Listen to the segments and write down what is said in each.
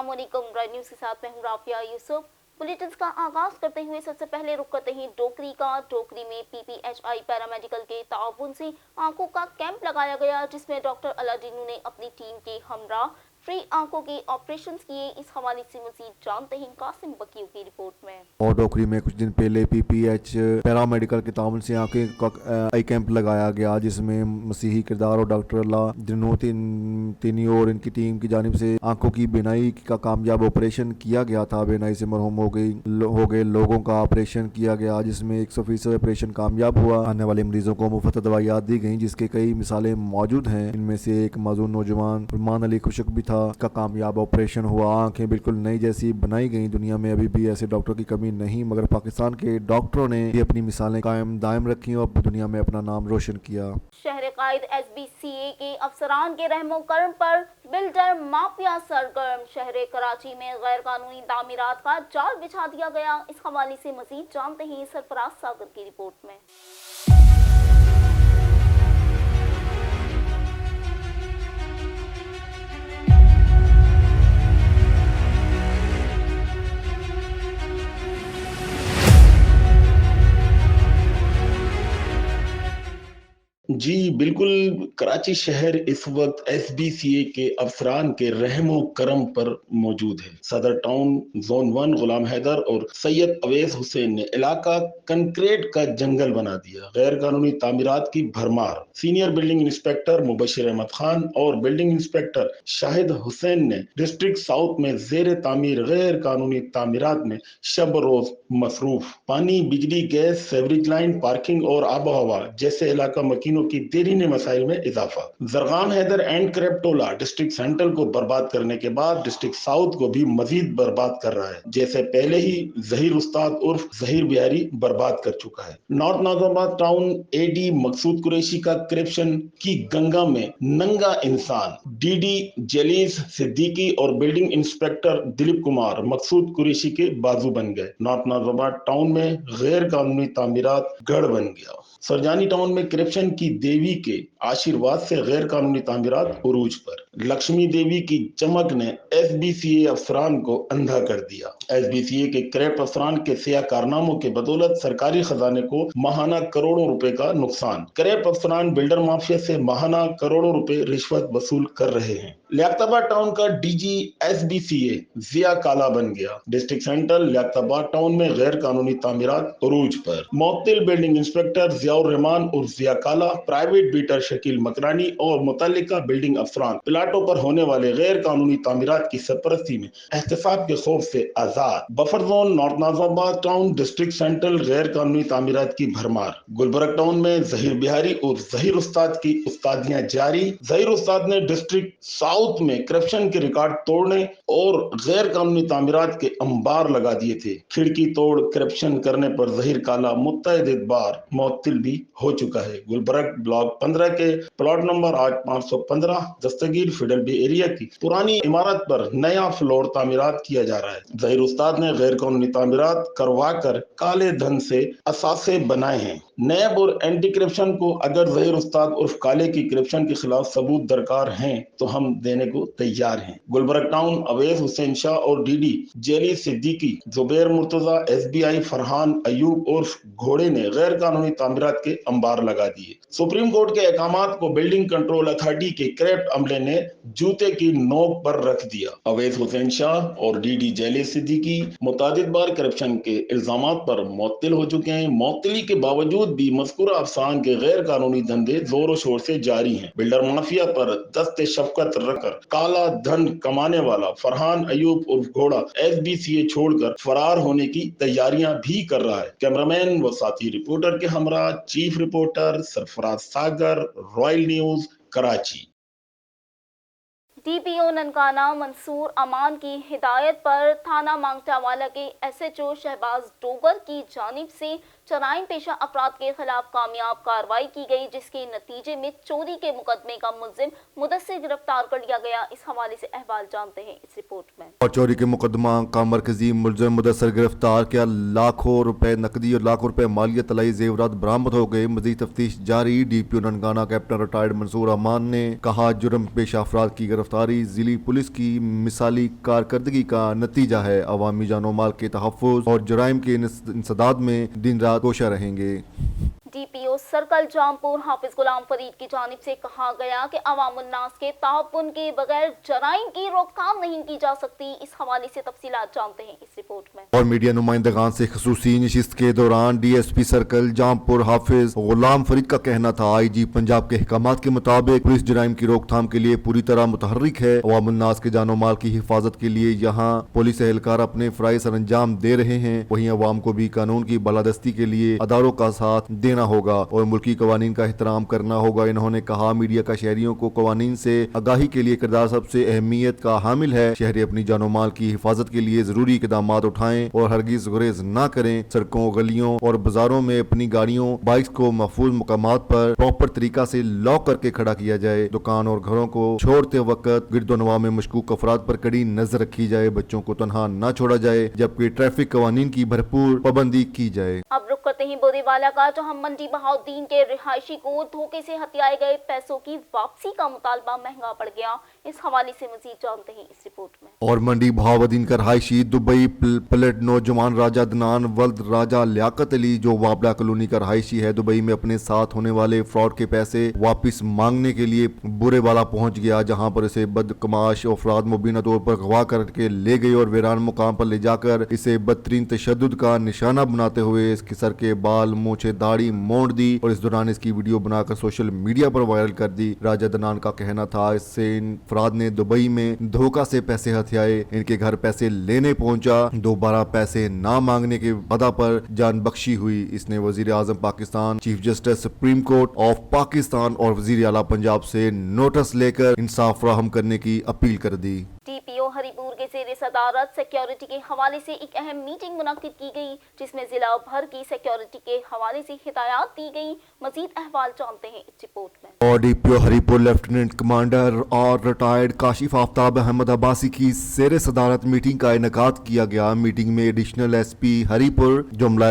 अस्सलाम वालेकुम। Bright news के साथ मैं हूँ राफिया यूसुफ। बुलेटिन्स का आगाज करते हुए सबसे पहले रुक करते हैं डोकरी का। डोकरी में पीपीएचआई पैरामेडिकल के ताउन से आंखों का कैंप लगाया गया, जिसमें डॉक्टर अलादीनू ने अपनी टीम के हमरा फ्री आंखों के ऑपरेशन किए। इस हवाले से मजीद जानते हैं कासिम बकीयों की रिपोर्ट में। और डोकरी में कुछ दिन पहले पीपीएच पैरामेडिकल के ताउन से आंखें का आई कैंप लगाया गया, जिसमें मसीही किरदार और डॉक्टर अलादीनू तीनी और इनकी टीम की जानिब से आंखों की बीनाई का कामयाब ऑपरेशन किया गया था। बीनाई से मरहूम हो गए लोगों का ऑपरेशन किया गया, जिसमें 100% ऑपरेशन कामयाब हुआ। आने वाले मरीजों को मुफ्त दवाइयात दी गई, जिसके कई मिसालें मौजूद हैं। इनमें से एक माजून नौजवान फरमान अली खुशक भी था। का कामयाब ऑपरेशन हुआ। आंखें बिल्कुल नई जैसी बनाई गई। दुनिया में अभी भी ऐसे डॉक्टर की कमी नहीं, मगर पाकिस्तान के डॉक्टरों ने भी अपनी मिसालें कायम दायम रखी और दुनिया में अपना नाम रोशन किया। शहर कायद एसबीसीए के अफसरान के रहमो करम पर बिल्डर माफिया सरगर्म। शहर कराची में गैर कानूनी तामीरात का जाल बिछा दिया गया। इस हवाले से मजीद जानते हैं सरफराज सागर की रिपोर्ट में। जी बिल्कुल, कराची शहर इस वक्त एसबीसीए के अफसरान के रहमो करम पर मौजूद है। सदर टाउन जोन 1 गुलाम हैदर और सैयद अवैस हुसैन ने इलाका कंक्रीट का जंगल बना दिया। गैर कानूनी तामीरात की भरमार। Senior building inspector Mubashir Ahmad Khan और बिल्डिंग इंस्पेक्टर शाहिद हुसैन ने डिस्ट्रिक्ट साउथ में जेर तामीर गैर कानूनी तामीरात में शब रोज मसरूफ। पानी, बिजली, गैस, सेवरेज लाइन, पार्किंग और आब हवा जैसे इलाका मकीनों की देरीने मसाइल में इजाफा। जरगान हैदर एंड क्रेप्टोला डिस्ट्रिक्ट सेंट्रल को बर्बाद करने के बाद डिस्ट्रिक्ट साउथ को भी मजीद बर्बाद कर रहा है, जैसे पहले ही जहीर उस्ताद उर्फ जहीर बिहारी बर्बाद कर चुका है। नॉर्थ नाजिराबाद टाउन एडी मकसूद कुरैशी का करप्शन की गंगा में नंगा इंसान डीडी जलीस सिद्दीकी और बिल्डिंग इंस्पेक्टर दिलीप कुमार मकसूद कुरैशी के बाजू बन गए। नॉर्थ नाजिराबाद टाउन में गैर कानूनी तामीरात गढ़ बन गया। सरजानी टाउन में करप्शन की देवी के आशीर्वाद से गैर कानूनी तामीरात उरूज पर। लक्ष्मी देवी की चमक ने एसबीसीए अफसरान को अंधा कर दिया। एसबीसीए के करप्ट अफसरान के सिया कारनामों के बदौलत सरकारी खजाने को माहाना करोड़ों रुपए का नुकसान। करप्ट अफसरान बिल्डर माफिया से माहाना करोड़ों रुपए रिश्वत वसूल कर रहे हैं। लियाकताबाद टाउन का डीजी एसबीसीए जिया काला बन गया। डिस्ट्रिक्ट सेंट्रल लियाकताबाद टाउन में गैर कानूनी तामीरात उरूज पर। मोतिल बिल्डिंग इंस्पेक्टर जियाउर रहमान और जिया काला, प्राइवेट बीटर शकील मकरानी और मुतल्लिका बिल्डिंग अफसरान प्लाटों पर होने वाले गैर कानूनी तामीरात की सरपरस्ती में एहतसाब के खौफ से आजाद। Buffer zone north Nazimabad town district central गैर कानूनी तामीरात की भरमार। गुलबर्ग टाउन में जहीर बिहारी और जहीर उस्ताद की उस्तादियां जारी। जहीर उस्ताद ने डिस्ट्रिक्ट साउथ में करप्शन के रिकॉर्ड तोड़ने और गैर कानूनी तामीरात के अंबार लगा दिए थे। खिड़की तोड़ करप्शन करने पर जहीर काला मुत्तअदिद बार मुअत्तल भी हो चुका है। गुलबर्ग ब्लॉक 15 के प्लॉट नंबर 8515 दस्तगीर फिडल बी एरिया की पुरानी इमारत पर नया फ्लोर तामीरात किया जा रहा है। जहीर उस्ताद ने गैर कानूनी तामीरात करवा कर काले धन से असासे बनाए हैं। नैब और एंटी करप्शन को अगर जहीर उस्ताद उर्फ काले की करप्शन के खिलाफ सबूत दरकार हैं तो हम देने को तैयार हैं। गुलबर्ग टाउन अवैस हुसैन शाह और DD jelly Siddiqui, Zubair Murtaza, SBI Farhan Ayub उर्फ घोड़े ने गैर कानूनी तामीरात के अंबार लगा दिए। सुप्रीम कोर्ट के अहकामात को बिल्डिंग कंट्रोल अथॉरिटी के करप्ट अमले ने जूते की नोक पर रख दिया। अवैस हुसैन शाह और डीडी जेली सिद्दीकी मुतादिद बार करप्शन के इल्जामात पर मुअत्तल हो चुके हैं। मुअत्तली के बावजूद भी मज़कूरा अफसान के गैर कानूनी धंधे जोरों शोर से जारी हैं। बिल्डर माफिया पर दस्ते शफकत रखकर काला धन कमाने वाला फरहान अयूब उर्फ घोड़ा एसबीसीए छोड़कर फरार होने की तैयारियां भी कर रहा है। कैमरामैन व साथी रिपोर्टर के हमरा chief reporter Sarfaraz Sagar, royal news, Karachi. DPO Nankana Mansoor Aman की हिदायत पर थाना मांगटावाला के एसएचओ शहबाज डोगर की जानिब से जराइम पेशा अफराद के खिलाफ कामयाब कार्रवाई की गई, जिसके नतीजे में चोरी के मुकदमे का मुलजिम मुदस्सिर गिरफ्तार कर लिया गया। इस हवाले से अहवाल जानते हैं इस रिपोर्ट में। और चोरी के मुकदमा का मरकजी मुलजिम मुदस्सिर गिरफ्तार किया। लाखों रुपए नकदी और लाखों रुपए मालियत तलाई जेवरात बरामद हो गए। मजीद तफ्तीश जारी। DPO Nankana captain retired Mansoor Aman ने कहा, जुर्म पेशा अफराद की गिरफ्तारी जिली पुलिस की मिसाली कारकर्दगी का नतीजा है। अवामी जानो माल के तहफ़्फ़ुज़ और जराइम के इंसदाद में दिन रात कोशा रहेंगे। डीपीओ सर्कल जामपुर हाफिज गुलाम फरीद की जानिब से कहा गया कि अवामुन्नास के ताउन के बगैर जराइम की रोकथाम नहीं की जा सकती। इस हवाले से तफसीलात जानते हैं इस रिपोर्ट में। और मीडिया नुमाइंदगान से खसूसी नशिस्त के दौरान डीएसपी सर्कल जामपुर हाफिज गुलाम फरीद का कहना था, आईजी पंजाब के अहकामात के मुताबिक पुलिस जराइम की रोकथाम के लिए पूरी तरह मुतहर्रिक है। अवामुन्नास के जानो माल की हिफाजत के लिए यहाँ पुलिस एहलकार अपने फ़राइज़ सर अंजाम दे रहे हैं। वहीं अवाम को भी कानून की बालादस्ती के लिए अदारों का साथ देना होगा और मुल्की कवानीन का एहतराम करना होगा। इन्होंने कहा, मीडिया का शहरियों को कवानीन से आगाही के लिए किरदार सबसे अहमियत का हामिल है। शहरी अपनी जानो माल की हिफाजत के लिए जरूरी इकदाम उठाएं और हरगिज गुरेज न करें। सड़कों, गलियों और बाजारों में अपनी गाड़ियों, बाइक्स को महफूज मुकामात पर प्रॉपर तरीका से लॉक करके खड़ा किया जाए। दुकान और घरों को छोड़ते वक्त गिरदोनवा में मशकूक अफराद पर कड़ी नजर रखी जाए। बच्चों को तनहा न छोड़ा जाए, जबकि ट्रैफिक कवानीन की भरपूर पाबंदी की जाए। अब रुक करते हैं बोरीवाला का, जहां मंडी बहाउद्दीन के रिहायशी को धोखे से हथियाए गए पैसों की वापसी का मुतालबा महंगा पड़ गया। इस हवाले से मजीद जानते हैं इस रिपोर्ट में। और मंडी बहाउद्दीन का रहायशी दुबई पलट नौजवान राजा अदनान वल्द राजा लियाकत अली, जो वाबला कॉलोनी का रहायशी है, दुबई में अपने साथ होने वाले फ्रॉड के पैसे वापस मांगने के लिए बुरेवाला पहुंच गया, जहां पर इसे बदकमाश अफराद मुबीना तौर पर अगवा करके ले गए और वीरान मुकाम पर ले जाकर इसे बदतरीन तशद्दुद का निशाना बनाते हुए इसके सर के बाल, मूछे, दाढ़ी मोड़ दी और इस दौरान इसकी वीडियो बनाकर सोशल मीडिया पर वायरल कर दी। राजा अदनान का कहना था, इससे इन अफराद ने दुबई में धोखा से पैसे हथियाए, इनके घर पैसे लेने पहुंचा, दोबारा पैसे ना मांगने के वादा पर जान बख्शी हुई। इसने वजीर आजम Pakistan, chief justice supreme court of Pakistan और वजीर आला पंजाब से नोटिस लेकर इंसाफ फराहम करने की अपील कर दी। डीपीओ हरिपुर के ज़ेर सदारत सिक्योरिटी के हवाले से एक अहम मीटिंग मुनक्किद की गई, जिसमें जिला भर की सिक्योरिटी के हवाले से हिदायत दी गई। मजीद अहवाल जानते हैं इस रिपोर्ट में। और डीपीओ हरिपुर लेफ्टिनेंट कमांडर और रिटायर्ड काशिफ आफ्ताब अहमद अब्बासी की ज़ेर सदारत मीटिंग का इनेकाद किया गया। मीटिंग में एडिशनल एसपी हरिपुर, जुमला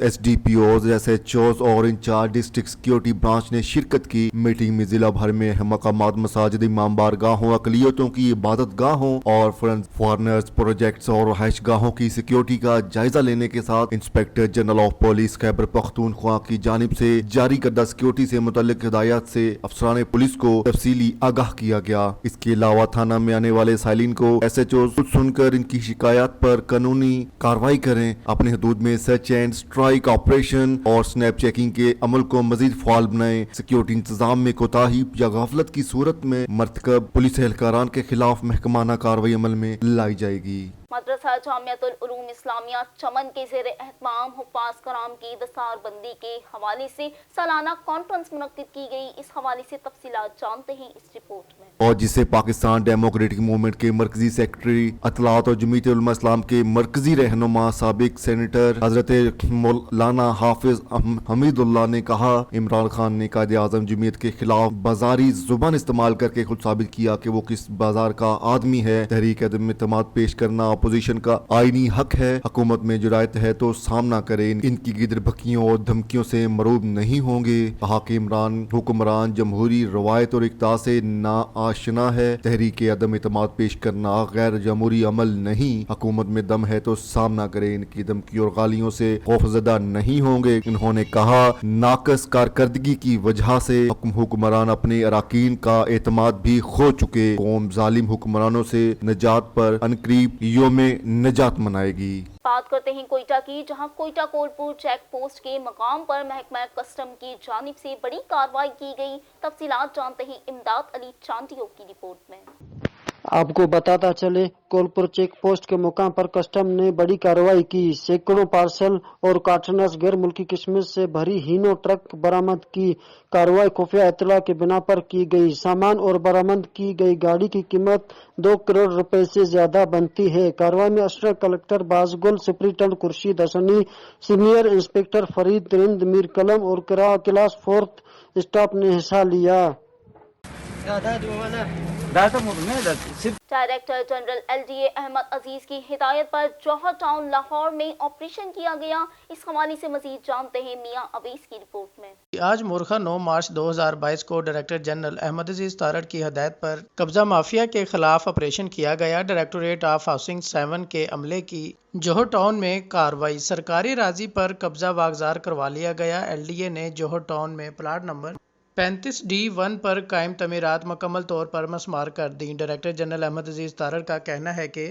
एसडीपीओज, एसएचओज और इंचार्ज डिस्ट्रिक्ट सिक्योरिटी ब्रांच ने शिरकत की। मीटिंग में जिला भर में अहम मकामात, मसाजिद, इमाम बारगाहों, अकलियतों की इबादत गाहों और फॉरनर्स प्रोजेक्ट्स और रहायश गाहों की सिक्योरिटी का जायजा लेने के साथ inspector general of police Khyber Pakhtunkhwa की जानिब से जारी करदा सिक्योरिटी से मुतल्लिक हिदायत से अफसरान पुलिस को तफसीली आगाह किया गया। इसके अलावा थाना में आने वाले साइलिन को एसएचओ सुनकर इनकी शिकायत पर कानूनी कार्रवाई करें। अपने हदूद में सर्च एंड स्ट्राइक ऑपरेशन और स्नैप चेकिंग के अमल को मजीद फाल बनाएं। सिक्योरिटी इंतजाम में कोताही या गफलत की सूरत में मरतकब पुलिस एहलकारान के खिलाफ महकमाना कार्रवाई अमल में लाई जाएगी। मदरसा जामियातुल उलूम इस्लामिया चमन के ज़ेर एहतमाम हुफ्फाज कराम की दस्तारबंदी के हवाले से सालाना कॉन्फ्रेंस मुनक्किद की गई। इस हवाले से तफसीलात जानते हैं इस रिपोर्ट में। और जिसे पाकिस्तान डेमोक्रेटिक मूवमेंट के मरकजी सेक्रेटरी अतलात और जमीयत उलमा इस्लाम के मरकजी रहनुमा साबिक सेनेटर हजरत मौलाना हाफिज हमीदुल्लाह ने कहा, इमरान खान ने कायदे आजम जमीयत के खिलाफ बाजारी जुबान इस्तेमाल करके खुद साबित किया कि वो किस बाजार का आदमी है। तहरीक अदम इत्तेमाद पेश करना अपोजिशन का आईनी हक है। हुकूमत में जुरायत है तो सामना करे, इनकी गिदर भकियों और धमकियों से मरूब नहीं होंगे। कहा कि इमरान हुक्मरान जमहूरी रवायत और इक़्तिदार से ना आशना है। तहरीक अदम इत्तेमाद पेश करना गैर जमहूरी अमल नहीं। हुकूमत में दम है तो सामना करे, इनकी धमकी और गालियों से खौफजदा नहीं होंगे। इन्होंने कहा, नाकस कारकर्दगी की वजह से हुक्मरान अपने अराकीन का एतमाद भी खो चुके। कौम जालिम हुक्मरानों से निजात पर अनकरीब में निजात मनाएगी। बात करते हैं कोयटा की, जहां कोयटा कोलपुर चेक पोस्ट के मकाम पर महकमा कस्टम की जानिब से बड़ी कार्रवाई की गई। तफसीलात जानते हैं इमदाद अली चांटियों की रिपोर्ट में। आपको बताता चले, कोलपुर चेक पोस्ट के मुकाम पर कस्टम ने बड़ी कार्रवाई की। सैकड़ों पार्सल और कार्टनस गैर मुल्की किशमिश से भरी हीनो ट्रक बरामद की। कार्रवाई खुफिया इत्तला के बिना पर की गई। सामान और बरामद की गई गाड़ी की कीमत 2 करोड़ रुपए से ज्यादा बनती है। कार्रवाई में assistant collector Bazgul, superintendent Khurshid Hasni, senior inspector Farid Rind, मीर कलम और क्लास 4 स्टाफ ने हिस्सा लिया। Director general LDA Ahmad Aziz की हिदायत पर जौहर टाउन लाहौर में ऑपरेशन किया गया। इस हवाले से मजीद जानते हैं मियां अवीस की रिपोर्ट में। आज मुर्खा 9 मार्च 2022 को डायरेक्टर जनरल अहमद अजीज तारड़ की हदायत पर कब्जा माफिया के खिलाफ ऑपरेशन किया गया। डायरेक्टोरेट ऑफ हाउसिंग 7 के अमले की जौहर टाउन में कार्रवाई। सरकारी राजी पर कब्जा वागजार करवा लिया गया। LDA ने जौहर टाउन में प्लाट नंबर 35D1 पर कायम तमीरात मुकम्मल तौर पर मसमार कर दी। डायरेक्टर जनरल अहमद अजीज तारड़ का कहना है कि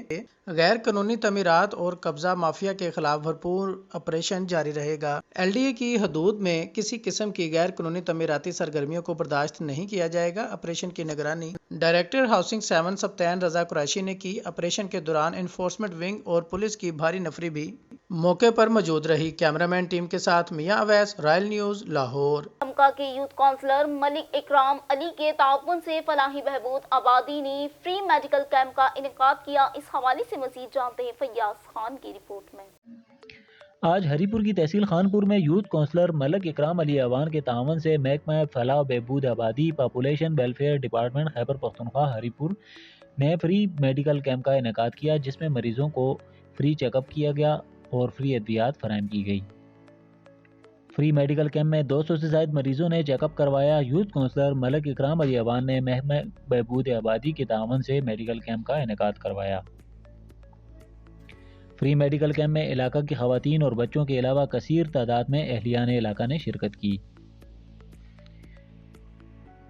गैर कानूनी तमीरात और कब्जा माफिया के खिलाफ भरपूर ऑपरेशन जारी रहेगा। LDA की हदूद में किसी किस्म की गैर कानूनी तमीराती सरगर्मियों को बर्दाश्त नहीं किया जाएगा। ऑपरेशन की निगरानी डायरेक्टर हाउसिंग 7 सप्तान रजा कुरैशी ने की। ऑपरेशन के दौरान इन्फोर्समेंट विंग और पुलिस की भारी नफरी भी मौके पर मौजूद रही। कैमरामैन टीम के साथ मियां अवैस, रॉयल न्यूज, लाहौर। दमका के यूथ काउंसलर मलिक इकराम अली के ताउन से फलाही बहबूद आबादी ने फ्री मेडिकल कैंप का इनेकाद किया। इस हवाले से मजीद जानते हैं फैयाज खान की रिपोर्ट में। आज हरीपुर की तहसील खानपुर में यूथ काउंसलर मलिक इकराम अली अवान के तावन से महकमा फलाह बहबूद आबादी population welfare department Khyber Pakhtunkhwa Haripur ने फ्री मेडिकल कैंप का इनेकाद किया, जिसमें मरीजों को फ्री चेकअप किया गया और फ्री अद्वियात फराहम की गई। फ्री मेडिकल कैंप में 200 से ज्यादा मरीजों ने चेकअप करवाया। यूथ काउंसलर मलिक इकराम अली अवान ने महकमा बहबूद आबादी के तावन से मेडिकल कैंप का इनेकाद करवाया। फ्री मेडिकल कैंप में इलाका की खवातीन और बच्चों के अलावा कसीर तादाद में अहलियान इलाका ने शिरकत की।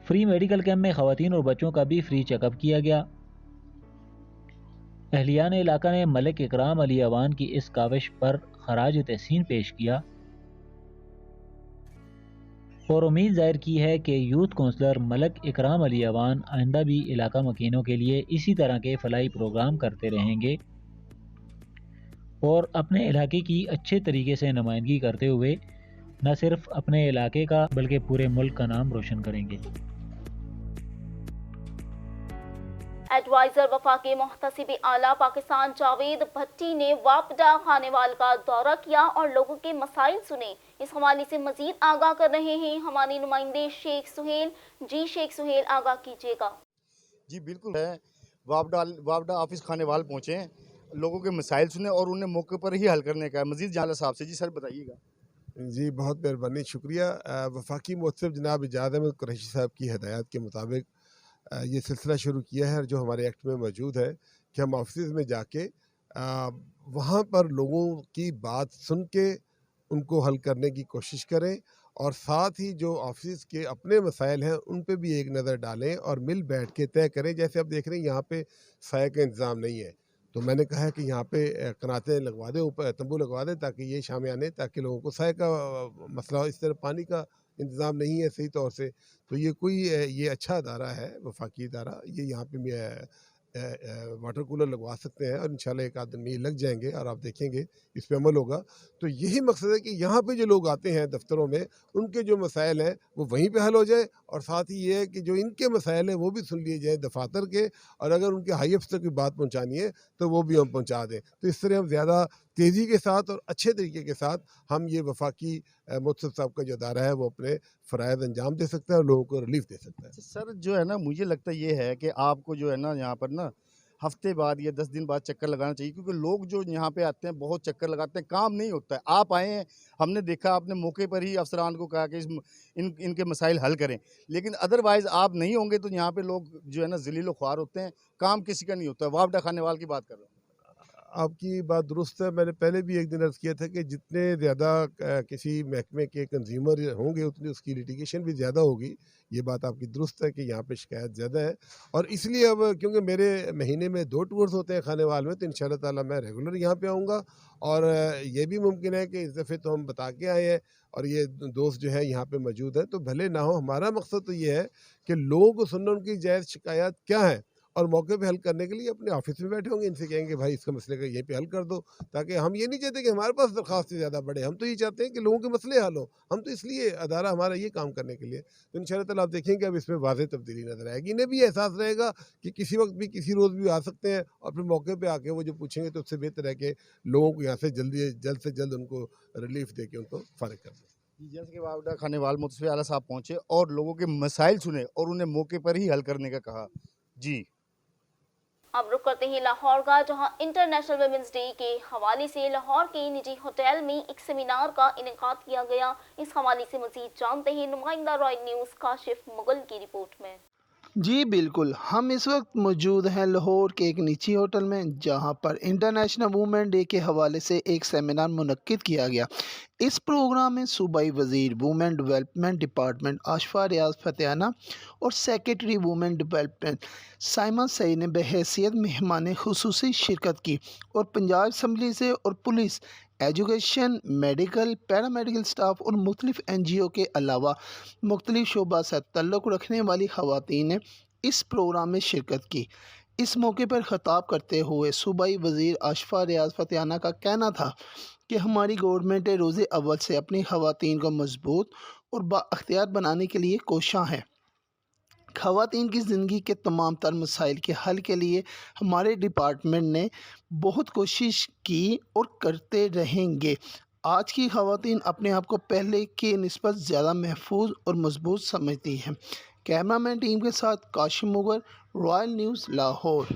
फ्री मेडिकल कैंप में खवातीन और बच्चों का भी फ्री चेकअप किया गया। अहलियान इलाका ने मलिक इकराम अली अवान की इस काविश पर खराज तहसीन पेश किया और उम्मीद जाहिर की है कि यूथ काउंसलर मलिक इकराम अली अवान आइंदा भी इलाका मकीनों के लिए इसी तरह के फलाही प्रोग्राम करते रहेंगे और अपने इलाके की अच्छे तरीके से नुमाइंदगी करते हुए न सिर्फ अपने इलाके का बल्कि पूरे मुल्क का नाम रोशन करेंगे। एडवाइजर वफाकी मुहतसिब आला पाकिस्तान जावेद भट्टी ने वापडा खानेवाल का दौरा किया और लोगों के मसाइल सुने। इस हवाले से मजीद आगाह कर रहे हैं हमारे नुमाइंदे शेख सुहेल। जी शेख सुहेल, आगाह कीजिएगा। जी बिल्कुल है, वापडा ऑफिस खानेवाल पहुँचे, लोगों के मसाइल सुने और उन्हें मौके पर ही हल करने का है। मजीद जाला साहब से। जी सर बताइएगा। जी बहुत मेहरबानी, शुक्रिया। वफाकी मुहतसिब जनाब इजाज़ अहमद कुरैशी साहब की हदायत के मुताबिक ये सिलसिला शुरू किया है जो हमारे एक्ट में मौजूद है कि हम ऑफिस में जाके वहाँ पर लोगों की बात सुन के उनको हल करने की कोशिश करें और साथ ही जो ऑफिस के अपने मसाइल हैं उन पे भी एक नज़र डालें और मिल बैठ के तय करें। जैसे आप देख रहे हैं यहाँ पे साया का इंतज़ाम नहीं है, तो मैंने कहा है कि यहाँ पे कनातें लगवा दें, ऊपर तंबू लगवा दें ताकि ये शामियाने, ताकि लोगों को साया का मसला, इस तरह पानी का इंतज़ाम नहीं है सही तौर से, तो ये अच्छा अदारा है वफाकी अदारा। ये यहाँ पे वाटर कूलर लगवा सकते हैं और इंशाल्लाह एक आध दिन में ये लग जाएंगे और आप देखेंगे इस पे अमल होगा। तो यही मकसद है कि यहाँ पे जो लोग आते हैं दफ्तरों में, उनके जो मसाइल हैं वो वहीं पे हल हो जाए और साथ ही ये है कि जो इनके मसाइल हैं वो भी सुन लिए जाए दफातर के, और अगर उनके हाई अफसर की बात पहुँचानी है तो वो भी हम पहुँचा दें। तो इस तरह हम ज़्यादा तेज़ी के साथ और अच्छे तरीके के साथ हम ये वफाकी मुहतसिब साहब का जो अदारा है वो अपने फ़राइज़ अंजाम दे सकता है और लोगों को रिलीफ दे सकता है। सर जो है ना, मुझे लगता ये है कि आपको जो है ना यहाँ पर ना हफ्ते बाद या 10 दिन बाद चक्कर लगाना चाहिए, क्योंकि लोग जो यहाँ पे आते हैं बहुत चक्कर लगाते हैं, काम नहीं होता है। आप आए हैं, हमने देखा, आपने मौके पर ही अफसरान को कहा कि इनके मसाइल हल करें, लेकिन अदरवाइज़ आप नहीं होंगे तो यहाँ पे लोग जो है ना ज़लील ख्वार होते हैं, काम किसी का नहीं होता है। वापडा खानेवाल की बात कर रहा हूँ। आपकी बात दुरुस्त है। मैंने पहले भी एक दिन अर्ज़ किया था कि जितने ज़्यादा किसी महकमे के कंज्यूमर होंगे उतनी उसकी लिटिगेशन भी ज़्यादा होगी। ये बात आपकी दुरुस्त है कि यहाँ पे शिकायत ज़्यादा है, और इसलिए अब क्योंकि मेरे महीने में 2 टूर्स होते हैं खानेवाल में, तो इंशाल्लाह ताला मैं रेगुलर यहाँ पे आऊँगा। और ये भी मुमकिन है कि इस दफ़े तो हम बता के आए हैं और ये दोस्त जो है यहाँ पे मौजूद है, तो भले ना हो, हमारा मकसद तो ये है कि लोगों को सुनना, उनकी जायज़ शिकायत क्या है اور موقع پہ حل کرنے کے لیے اپنے آفس میں بیٹھے ہوں گے، ان سے کہیں گے بھائی اس کا مسئلے کا یہیں پہ حل کر دو، تاکہ ہم یہ نہیں چاہتے کہ ہمارے پاس درخواستیں زیادہ بڑھے، ہم تو یہ چاہتے ہیں کہ لوگوں کے مسئلے حل ہوں، ہم تو اس لیے ادارہ ہمارا یہ کام کرنے کے لیے، تو انشاءاللہ تعالیٰ آپ دیکھیں گے اب اس میں واضح تبدیلی نظر آئے گی، انہیں بھی احساس رہے گا کہ کسی وقت بھی کسی روز بھی آ سکتے ہیں، اور پھر موقع پہ آ کے وہ جو پوچھیں گے تو اس سے بہتر ہے کہ لوگوں کو یہاں سے جلد سے جلد ان کو ریلیف دے کے ان کو فارغ کر دیں۔ جیسے کہ واوڈہ خانے وال متصفی اعلیٰ صاحب پہنچے اور لوگوں کے مسائل سنے اور انہیں موقع پر ہی حل کرنے کا کہا۔ جی اب رخ کرتے ہیں لاہور کا، جہاں انٹرنیشنل ویمنز ڈے کے حوالے سے لاہور کے نجی ہوٹل میں ایک سیمینار کا انعقاد کیا گیا۔ اس حوالے سے مزید جانتے ہیں نمائندہ رائل نیوز کاشف مغل کی رپورٹ میں۔ جی بالکل، ہم اس وقت موجود ہیں لاہور کے ایک نجی ہوٹل میں، جہاں پر انٹرنیشنل وومن ڈے کے حوالے سے ایک سیمینار منعقد کیا گیا۔ اس پروگرام میں صوبائی وزیر وومن ڈیولپمنٹ ڈپارٹمنٹ آشفا ریاض فتحانہ اور سیکریٹری وومن ڈیولپمنٹ سائمہ سعید نے بحیثیت مہمان خصوصی شرکت کی، اور پنجاب اسمبلی سے اور police, education, medical, paramedical staff اور مختلف این جی او کے علاوہ مختلف شعبہ سے تعلق رکھنے والی خواتین نے اس پروگرام میں شرکت کی۔ اس موقع پر خطاب کرتے ہوئے صوبائی وزیر آشفا ریاض فتحانہ کا کہنا تھا کہ ہماری گورنمنٹ روز اول سے اپنی خواتین کو مضبوط اور بااختیار بنانے کے لیے کوشاں ہے۔ خواتین کی زندگی کے تمام تر مسائل کے حل کے لیے ہمارے ڈپارٹمنٹ نے بہت کوشش کی اور کرتے رہیں گے۔ آج کی خواتین اپنے آپ کو پہلے کے نسبت زیادہ محفوظ اور مضبوط سمجھتی ہیں۔ کیمرہ مین ٹیم کے ساتھ Kashim Mughal, royal news, Lahore.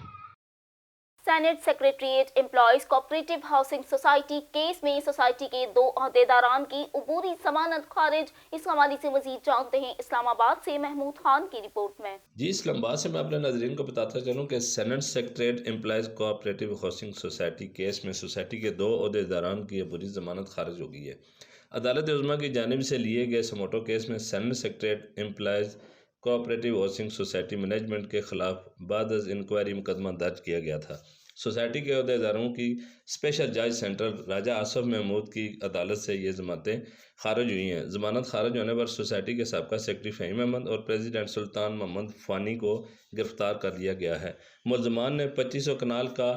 Senate secretariat employees cooperative housing society case میں سوسائٹی کے 2 عہدیداران کی عبوری ضمانت خارج۔ اس حوالے سے مزید جانتے ہیں اسلام آباد سے محمود خان کی رپورٹ میں۔ جی اسلام آباد سے میں اپنے ناظرین کو بتاتا چلوں کہ senate secretariat employees cooperative housing society case میں سوسائٹی کے 2 عہدیداران کی عبوری ضمانت خارج ہو گئی ہے۔ عدالت عظمیٰ کی جانب سے لیے گئے سموٹو کیس میں senate secretariat employees cooperative housing society management کے خلاف بعد از انکوائری مقدمہ درج کیا گیا تھا۔ سوسائٹی کے عہدیداروں کی اسپیشل جج سینٹرل راجہ آصف محمود کی عدالت سے یہ ضمانتیں خارج ہوئی ہیں۔ ضمانت خارج ہونے پر سوسائٹی کے سابقہ سیکرٹری فہیم احمد اور پریزیڈنٹ سلطان محمد فانی کو گرفتار کر لیا گیا ہے۔ ملزمان نے 2500 کنال کا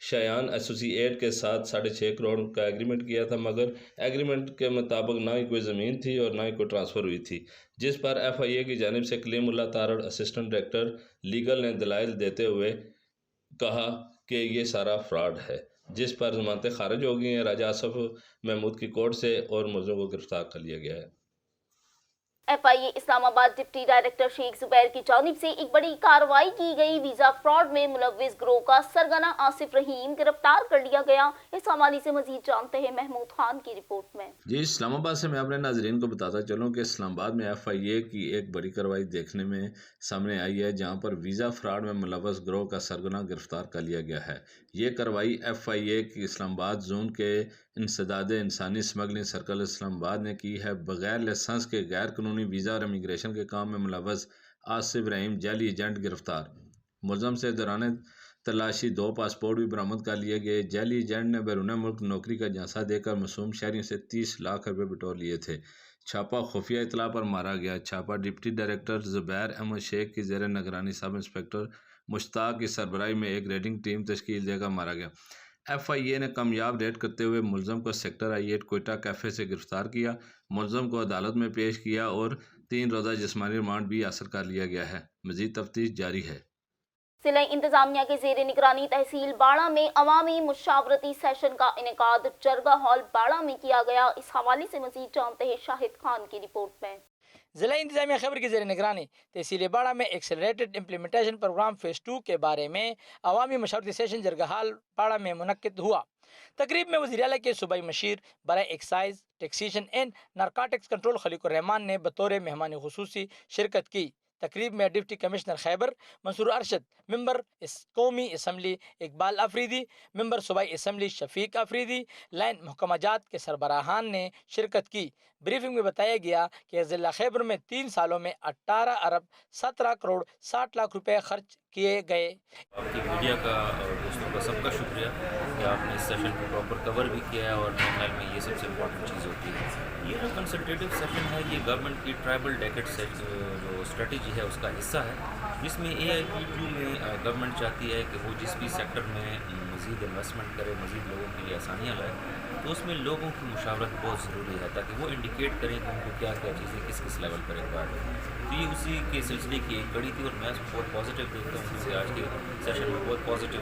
شایان ایسوسی ایٹ کے ساتھ 6.5 کروڑ کا ایگریمنٹ کیا تھا، مگر ایگریمنٹ کے مطابق نہ ہی کوئی زمین تھی اور نہ ہی کوئی ٹرانسفر ہوئی تھی، جس پر ایف آئی اے کی جانب سے کلیم اللہ تارڑ اسسٹنٹ ڈائریکٹر لیگل نے دلائل دیتے ہوئے کہا کہ یہ سارا فراڈ ہے، جس پر ضمانتیں خارج ہو گئی ہیں راجہ آصف محمود کی کورٹ سے اور ملزموں کو گرفتار کر لیا گیا ہے۔ ایف آئی اے اسلام آباد ڈپٹی ڈائریکٹر شیخ زبیر کی جانب سے ایک بڑی کارروائی کی گئی۔ ویزا فراڈ میں ملوث گروہ کا سرگنا آصف رحیم گرفتار کر لیا گیا۔ اس حوالے سے مزید جانتے ہیں محمود خان کی رپورٹ میں۔ جی اسلام آباد سے میں اپنے ناظرین کو بتاتا چلوں کہ اسلام آباد میں ایف آئی اے کی ایک بڑی کارروائی دیکھنے میں سامنے آئی ہے، جہاں پر ویزا فراڈ میں ملوث گروہ کا سرگنا گرفتار کر لیا گیا ہے۔ یہ کارروائی ایف آئی اے کی اسلام آباد زون کے انسداد انسانی اسمگلنگ سرکل اسلام آباد نے کی ہے۔ بغیر لائسنس کے غیر قانونی ویزا اور امیگریشن کے کام میں ملوث آصف رحیم جعلی ایجنٹ گرفتار۔ ملزم سے دوران تلاشی 2 پاسپورٹ بھی برآمد کر لیے گئے۔ جعلی ایجنٹ نے بیرون ملک نوکری کا جھانسا دے کر معصوم شہریوں سے 30 لاکھ روپے بٹور لیے تھے۔ چھاپا خفیہ اطلاع پر مارا گیا۔ چھاپا ڈپٹی ڈائریکٹر زبیر احمد شیخ کی زیر نگرانی سب انسپکٹر مشتاق کی سربراہی میں ایک ریڈنگ ٹیم تشکیل دے کر مارا گیا۔ ایف آئی اے نے کامیاب ریڈ کرتے ہوئے ملزم کو سیکٹر I-8 کوئٹہ کیفے سے گرفتار کیا۔ ملزم کو عدالت میں پیش کیا اور 3 روزہ جسمانی ریمانڈ بھی حاصل کر لیا گیا ہے۔ مزید تفتیش جاری ہے۔ ضلع انتظامیہ کے زیر نگرانی تحصیل باڑہ میں عوامی مشاورتی سیشن کا انعقاد جرگہ ہال باڑہ میں کیا گیا۔ اس حوالے سے مزید جانتے ہیں شاہد خان کی رپورٹ میں۔ ضلع انتظامیہ خیبر کی زیر نگرانی تحصیل باڑہ میں ایکسلریٹڈ امپلیمنٹیشن پروگرام فیز 2 کے بارے میں عوامی مشاورتی سیشن جرگہ ہال باڑہ میں منعقد ہوا۔ تقریب میں وزیر اعلیٰ کے صوبائی مشیر برائے excise, taxation and narcotics control Khaliq ur Rahman نے بطور مہمان خصوصی شرکت کی۔ تقریب میں deputy commissioner Khyber Mansoor Arshad, member قومی اسمبلی اقبال افریدی، ممبر صوبائی اسمبلی شفیق افریدی، لائن محکمہ جات کے سربراہان نے شرکت کی۔ بریفنگ میں بتایا گیا کہ ضلع خیبر میں 3 سالوں میں 18 ارب 17 کروڑ 60 لاکھ روپے خرچ کیے گئے۔ آپ کی میڈیا کا اور دوستوں کا سب کا شکریہ کہ آپ نے اس سیشن کو پراپر کور بھی کیا ہے، اور میرے خیال میں یہ سب سے امپورٹنٹ چیز ہوتی ہے۔ یہ جو کنسلٹیٹیو سیشن ہے یہ گورنمنٹ کی ٹرائبل ڈیکٹ جو اسٹریٹجی ہے اس کا حصہ ہے، جس میں AIP2 میں گورنمنٹ چاہتی ہے کہ وہ جس بھی سیکٹر میں مزید انویسٹمنٹ کرے، مزید لوگوں کے لیے آسانیاں لائے، تو اس میں لوگوں کی مشاورت بہت ضروری ہے تاکہ وہ انڈیکیٹ کریں کہ ان کو کیا کیا چیزیں کس کس لیول پر ریکوائرڈ ہے. تو یہ اسی کے سلسلے کی ایک کڑی تھی، اور میں اس کو بہت پازیٹیو دیکھتا ہوں کیونکہ آج کے سیشن میں بہت پازیٹیو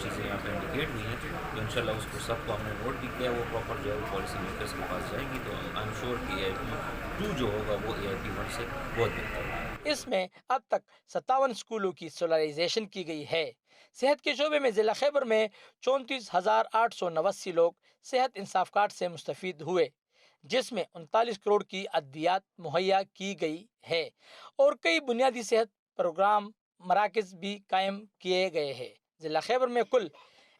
چیزیں یہاں پہ انڈیکیٹ ہوئی ہیں. تو انشاءاللہ اس کو سب کو ہم نے نوٹ بھی کیا، وہ پراپر جو ہے وہ پالیسی میکرز کے پاس جائیں گی. تو آئی ایم شیور کہ AIP2 جو ہوگا وہ AIP1 سے بہت بہتر ہوگا. اس میں اب تک 57 اسکولوں کی سولرائزیشن کی گئی ہے. صحت کے شعبے میں ضلع خیبر میں 34,889 لوگ صحت انصاف کارڈ سے مستفید ہوئے، جس میں 39 کروڑ کی ادویات مہیا کی گئی ہے اور کئی بنیادی صحت پروگرام مراکز بھی قائم کیے گئے ہیں. ضلع خیبر میں کل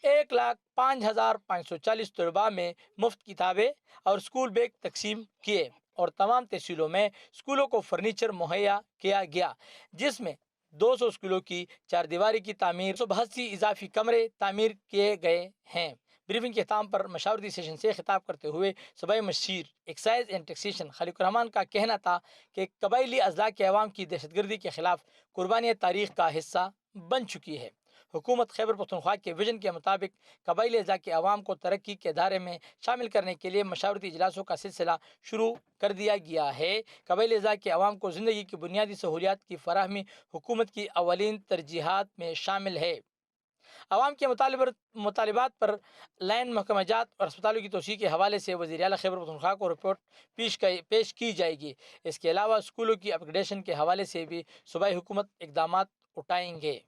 1,05,540 طلباء میں مفت کتابیں اور اسکول بیگ تقسیم کیے اور تمام تحصیلوں میں اسکولوں کو فرنیچر مہیا کیا گیا، جس میں 200 اسکولوں کی چار دیواری کی تعمیر، 182 اضافی کمرے تعمیر کیے گئے ہیں. بریفنگ کے اختتام پر مشاورتی سیشن سے خطاب کرتے ہوئے صوبائی مشیر ایکسائز اینڈ ٹیکسیشن خلیق الرحمان کا کہنا تھا کہ قبائلی اضلاع کے عوام کی دہشت گردی کے خلاف قربانی تاریخ کا حصہ بن چکی ہے. حکومت خیبر پختونخوا کے ویژن کے مطابق قبائلی اضلاع کے عوام کو ترقی کے دائرے میں شامل کرنے کے لیے مشاورتی اجلاسوں کا سلسلہ شروع کر دیا گیا ہے. قبائلی اضلاع کے عوام کو زندگی کی بنیادی سہولیات کی فراہمی حکومت کی اولین ترجیحات میں شامل ہے. عوام کے مطالبات پر لائن محکمہ جات اور اسپتالوں کی توسیع کے حوالے سے وزیر اعلیٰ خیبر پختونخوا کو رپورٹ پیش کی جائے گی. اس کے علاوہ اسکولوں کی اپ گریڈیشن کے حوالے سے بھی صوبائی حکومت اقدامات اٹھائیں گے.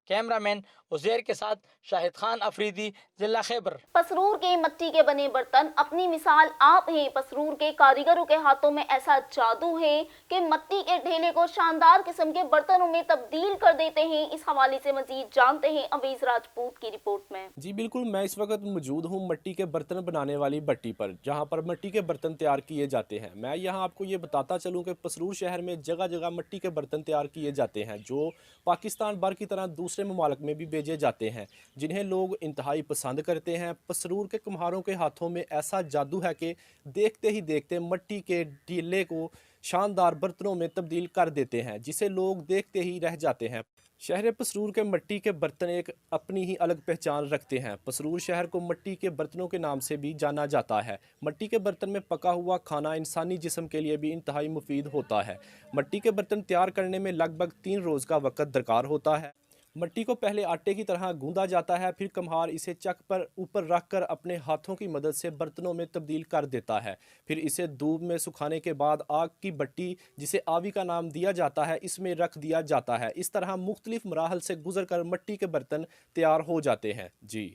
کیمرہ مین عزیر کے ساتھ شاہد خان افریدی، ضلع خیبر. پسرور کے مٹی کے بنے برتن اپنی مثال آپ ہیں. پسرور کے کاریگروں کے ہاتھوں میں ایسا جادو ہے کہ مٹی کے ڈھیلے کو شاندار قسم کے برتنوں میں تبدیل کر دیتے ہیں. اس حوالے سے مزید جانتے ہیں اویس راجپوت کی رپورٹ میں. جی بالکل، میں اس وقت موجود ہوں مٹی کے برتن بنانے والی بھٹی پر، جہاں پر مٹی کے برتن تیار کیے جاتے ہیں. میں یہاں آپ کو یہ بتاتا چلوں کہ پسرور شہر میں جگہ جگہ مٹی کے برتن تیار کیے جاتے ہیں جو پاکستان بھر کی طرح دوسرے ممالک میں بھی بھیجے جاتے ہیں، جنہیں لوگ انتہائی پسند کرتے ہیں. پسرور کے کمہاروں کے ہاتھوں میں ایسا جادو ہے کہ دیکھتے ہی دیکھتے مٹی کے ڈھیلے کو شاندار برتنوں میں تبدیل کر دیتے ہیں، جسے لوگ دیکھتے ہی رہ جاتے ہیں. شہر پسرور کے مٹی کے برتن ایک اپنی ہی الگ پہچان رکھتے ہیں. پسرور شہر کو مٹی کے برتنوں کے نام سے بھی جانا جاتا ہے. مٹی کے برتن میں پکا ہوا کھانا انسانی جسم کے لیے بھی انتہائی مفید ہوتا ہے. مٹی کے برتن تیار کرنے میں لگ بھگ 3 روز کا وقت درکار ہوتا ہے. مٹی کو پہلے آٹے کی طرح گوندا جاتا ہے، پھر کمہار اسے چک پر اوپر رکھ کر اپنے ہاتھوں کی مدد سے برتنوں میں تبدیل کر دیتا ہے. پھر اسے دھوپ میں سکھانے کے بعد آگ کی بٹی، جسے آوی کا نام دیا جاتا ہے، اس میں رکھ دیا جاتا ہے. اس طرح مختلف مراحل سے گزر کر مٹی کے برتن تیار ہو جاتے ہیں. جی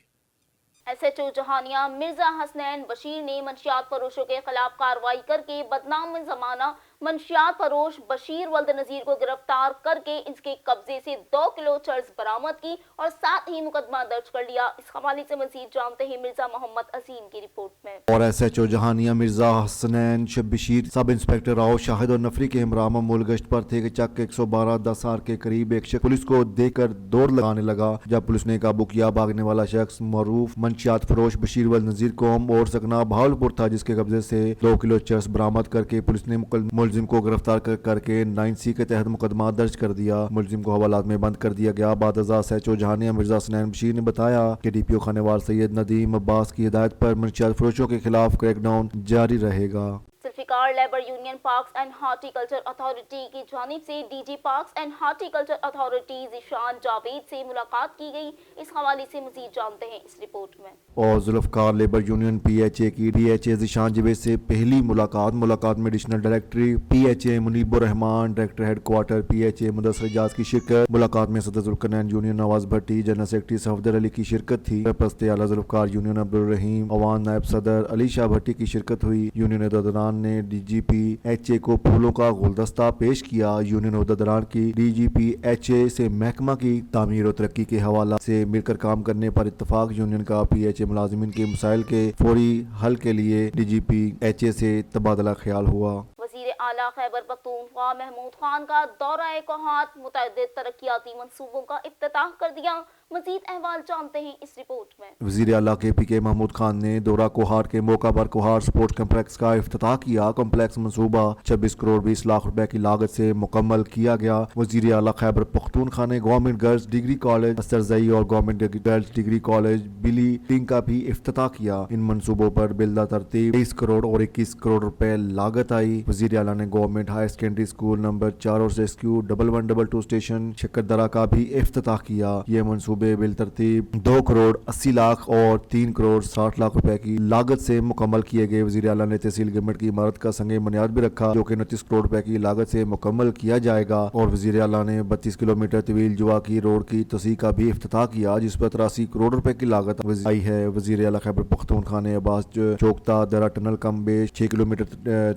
SHO جہانیہ مرزا حسنین بشیر نے منشیات فروشوں کے خلاف کارروائی کر کے بدنام زمانہ منشیات فروش بشیر ولد نذیر کو گرفتار کر کے اس کے قبضے سے 2 کلو چرس برآمد کی اور ساتھ ہی مقدمہ درج کر لیا. اس حوالے سے مزید جانتے ہیں مرزا محمد عظیم کی رپورٹ میں. اور SHO Jahania Mirza Hasnain Bashir sub inspector Rao Shahid اور نفری کے ہمراہ معمول گشت پر تھے کہ چک 112-10 کے قریب ایک شخص پولیس کو دیکھ کر دوڑ لگانے لگا. جب پولیس نے قابو کیا، بھاگنے والا شخص معروف منشیات فروش بشیر ولد نذیر قوم اور سکنا بہاولپور تھا، جس کے قبضے سے 2 کلو چرس برآمد کر کے پولیس نے ملزم کو گرفتار کر کے 9C کے تحت مقدمہ درج کر دیا. ملزم کو حوالات میں بند کر دیا گیا. بعد ازاں SHO جہانیہ مرزا حسنین بشیر نے بتایا کہ DPO خانیوال سید ندیم عباس کی ہدایت پر منشیات فروشوں کے خلاف کریک ڈاؤن جاری رہے گا. Zulfiqar labour union parks and horticulture authority کی جانب سے DG parks and horticulture authority Zeeshan Javed سے ملاقات کی گئی. اس حوالے سے مزید جانتے ہیں اس رپورٹ میں. اور ذوالفقار لیبر یونین PHA کی DHA ذیشان جاوید سے پہلی ملاقات میں additional directory PHA Munib ur Rahman, director head quarter PHA Mudassar Ijaz کی شرکت. ملاقات میں صدر Zulqarnain union Nawaz Bhatti, general secretary Safdar Ali کی شرکت تھی. سرپرست اعلیٰ ذوالفقار یونین عبدالرحیم عوان، نائب صدر علی شاہ بھٹی کی شرکت ہوئی. یونین عہدیداران نے DGPHA کو پھولوں کا گلدستہ پیش کیا. یونین عہدیداران کی DGPHA سے محکمہ کی تعمیر و ترقی کے حوالہ سے مل کر کام کرنے پر اتفاق. یونین کا PHA ملازمین کے مسائل کے فوری حل کے لیے DGPHA سے تبادلہ خیال ہوا. وزیر اعلیٰ خیبر پختونخوا محمود خان کا دورہ کوہات متعدد ترقیاتی منصوبوں کا افتتاح کر دیا. मजीद अहवाल जानते हैं इस रिपोर्ट में। वज़ीर आला KPK महमूद खान ने दौरा कोहार के मौका पर कोहार स्पोर्ट्स कम्प्लेक्स का इफ्तिताह किया। कम्प्लेक्स मंसूबा 26 करोड़ 20 लाख रुपए की लागत से मुकम्मल किया गया। वज़ीर आला खैबर पख्तूनख्वा ने गवर्नमेंट गर्ल्स डिग्री कॉलेज असरजई और गवर्नमेंट गर्ल्स डिग्री कॉलेज बिली टिंग का भी इफ्तिताह किया। इन मंसूबों पर बिल्दा तरतीब 23 करोड़ और 21 करोड़ रुपए लागत आई। वज़ीर आला ने government higher secondary school number 4 और रेस्क्यू 1112 स्टेशन शकरदरा का भी इफ्तिताह किया। ये मंसूबे बिल तरतीब 2 करोड़ 80 लाख और 3 करोड़ 60 लाख रुपए की लागत से मुकम्मल किए गए। वज़ीर आला ने तहसील गवर्नमेंट की इमारत का संग बुनियाद भी रखा जो कि 29 करोड़ रुपए की लागत से मुकम्मल किया जाएगा। और वज़ीर आला ने 32 किलोमीटर तवील जुआ की रोड की तोसी का भी इफ्तिताह किया जिस पर 83 करोड़ रुपए की लागत आई है। वज़ीर आला खैबर पख्तूनख्वा ने अब्बास चौकता दरा टनल कम बेश 6 किलोमीटर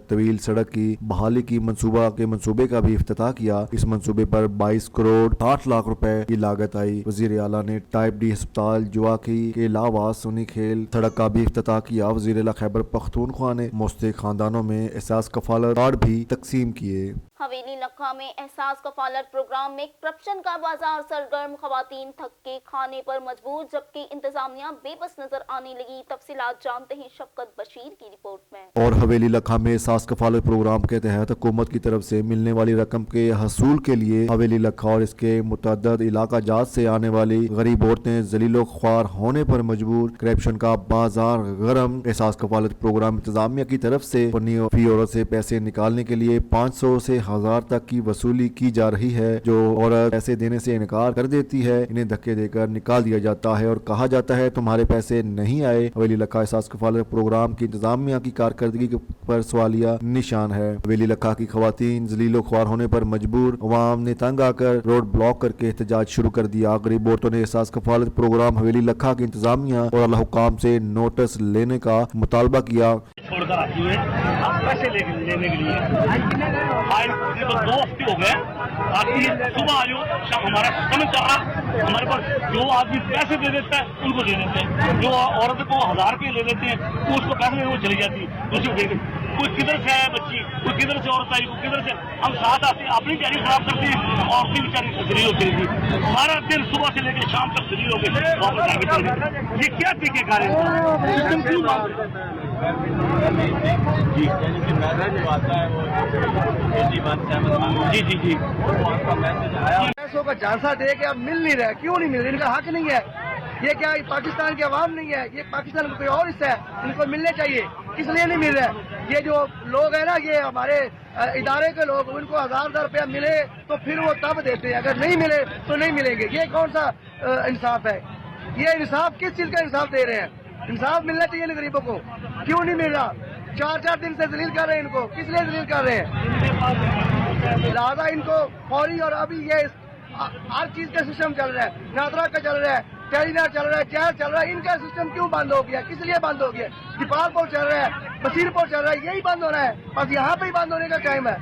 तवील सड़क की बहाली की मंसूबे का भी इफ्तिताह किया। इस मंसूबे पर 22 करोड़ 60 लाख रुपए की लागत आई। वज़ीर आला ने टाइप डी अस्पताल जुआ के अलावा सुन्नी खेल सड़क का भी इफ्तिताह किया। वज़ीर आला खैबर पख्तूनख्वा ने मुस्तहिक खानदानों में एहसास कफालत कार्ड भी तकसीम किए। हवेली लखा में एहसास कफालत प्रोग्राम में करप्शन का बाजार सरगर्म, खवातीन थक के खाने पर मजबूर जबकि इंतजामिया बेबस नजर आने लगी। तफसीलात जानते हैं शफकत बशीर की रिपोर्ट में। और हवेली लखा में एहसास कफालत प्रोग्राम के तहत हुकूमत की तरफ से मिलने वाली रकम के हसूल के लिए हवेली लखा और इसके मुतअद्दिद इलाका जात से आने वाली गरीब औरतें जलीलो ख्वार होने पर मजबूर। करप्शन का बाजार गरम। एहसास कफालत प्रोग्राम इंतजामिया की तरफ से फी औरत से पैसे निकालने के लिए 500 से 1000 तक की वसूली की जा रही है। जो औरत पैसे देने से इनकार कर देती है इन्हें धक्के देकर निकाल दिया जाता है और कहा जाता है तुम्हारे पैसे नहीं आए। हवेली लखा एहसास कफालत प्रोग्राम की इंतजामिया की कारकर्दगी पर सवालिया निशान है। हवेली लखा की खवातीन जलीलो ख्वार होने पर मजबूर। अवाम ने तंग आकर रोड ब्लॉक करके एहतजाज शुरू कर दिया। गरीब औरतों ने एहसास कफालत प्रोग्राम हवेली लखा की इंतजामिया और अल्लाह हुकाम से नोटिस लेने का मुतालबा किया। छोड़कर आती है पैसे लेने के लिए आज 2 हफ्ते हो गए आती है। सुबह आ जाओ शाम हमारा सिस्टम चल रहा। हमारे पास जो आदमी पैसे दे देता है उनको दे देते हैं, जो औरत को 1000 रुपये ले लेते हैं उसको पैसे वो चली जाती है दूसरी दे देते। कोई किधर से है बच्ची, कोई किधर से औरत आई, कोई किधर से। हम साथ आते हैं अपनी तैयारी खराब करते हैं, औरतें बेचारी जलील होती थी सारा दिन सुबह से लेकर शाम तक जलील होकर वापस आगे चल गए। ये क्या तरीके कार है सिस्टम क्यों मांग जी जी जी पैसों का झांसा दे के अब मिल नहीं रहा है। क्यों नहीं मिल रहा? इनका हक नहीं है। ये क्या पाकिस्तान के अवाम नहीं है, ये पाकिस्तान का कोई और हिस्सा है, इनको मिलने चाहिए। इसलिए नहीं मिल रहा है। ये जो लोग हैं ना, ये हमारे इदारे के लोग, उनको 1000 रुपया मिले तो फिर वो तब देते हैं, अगर नहीं मिले तो नहीं मिलेंगे। ये कौन सा इंसाफ है? ये इंसाफ किस चीज का इंसाफ दे रहे हैं? इंसाफ मिलना चाहिए ना गरीबों को, क्यों नहीं मिल रहा? 4-4 दिन से जलील कर रहे हैं इनको। किस लिए जलील कर रहे हैं? लिहाजा इनको फौरी और अभी ये हर चीज का सिस्टम चल रहा है, नादरा का चल रहा है, टेलीनार चल रहा है, चैर चल रहा है। इनका सिस्टम क्यों बंद हो गया? किस लिए बंद हो गया? दीपालपुर चल रहा है, बशीरपुर चल रहा है, यही बंद होना है। बस यहाँ पे ही बंद होने का टाइम है।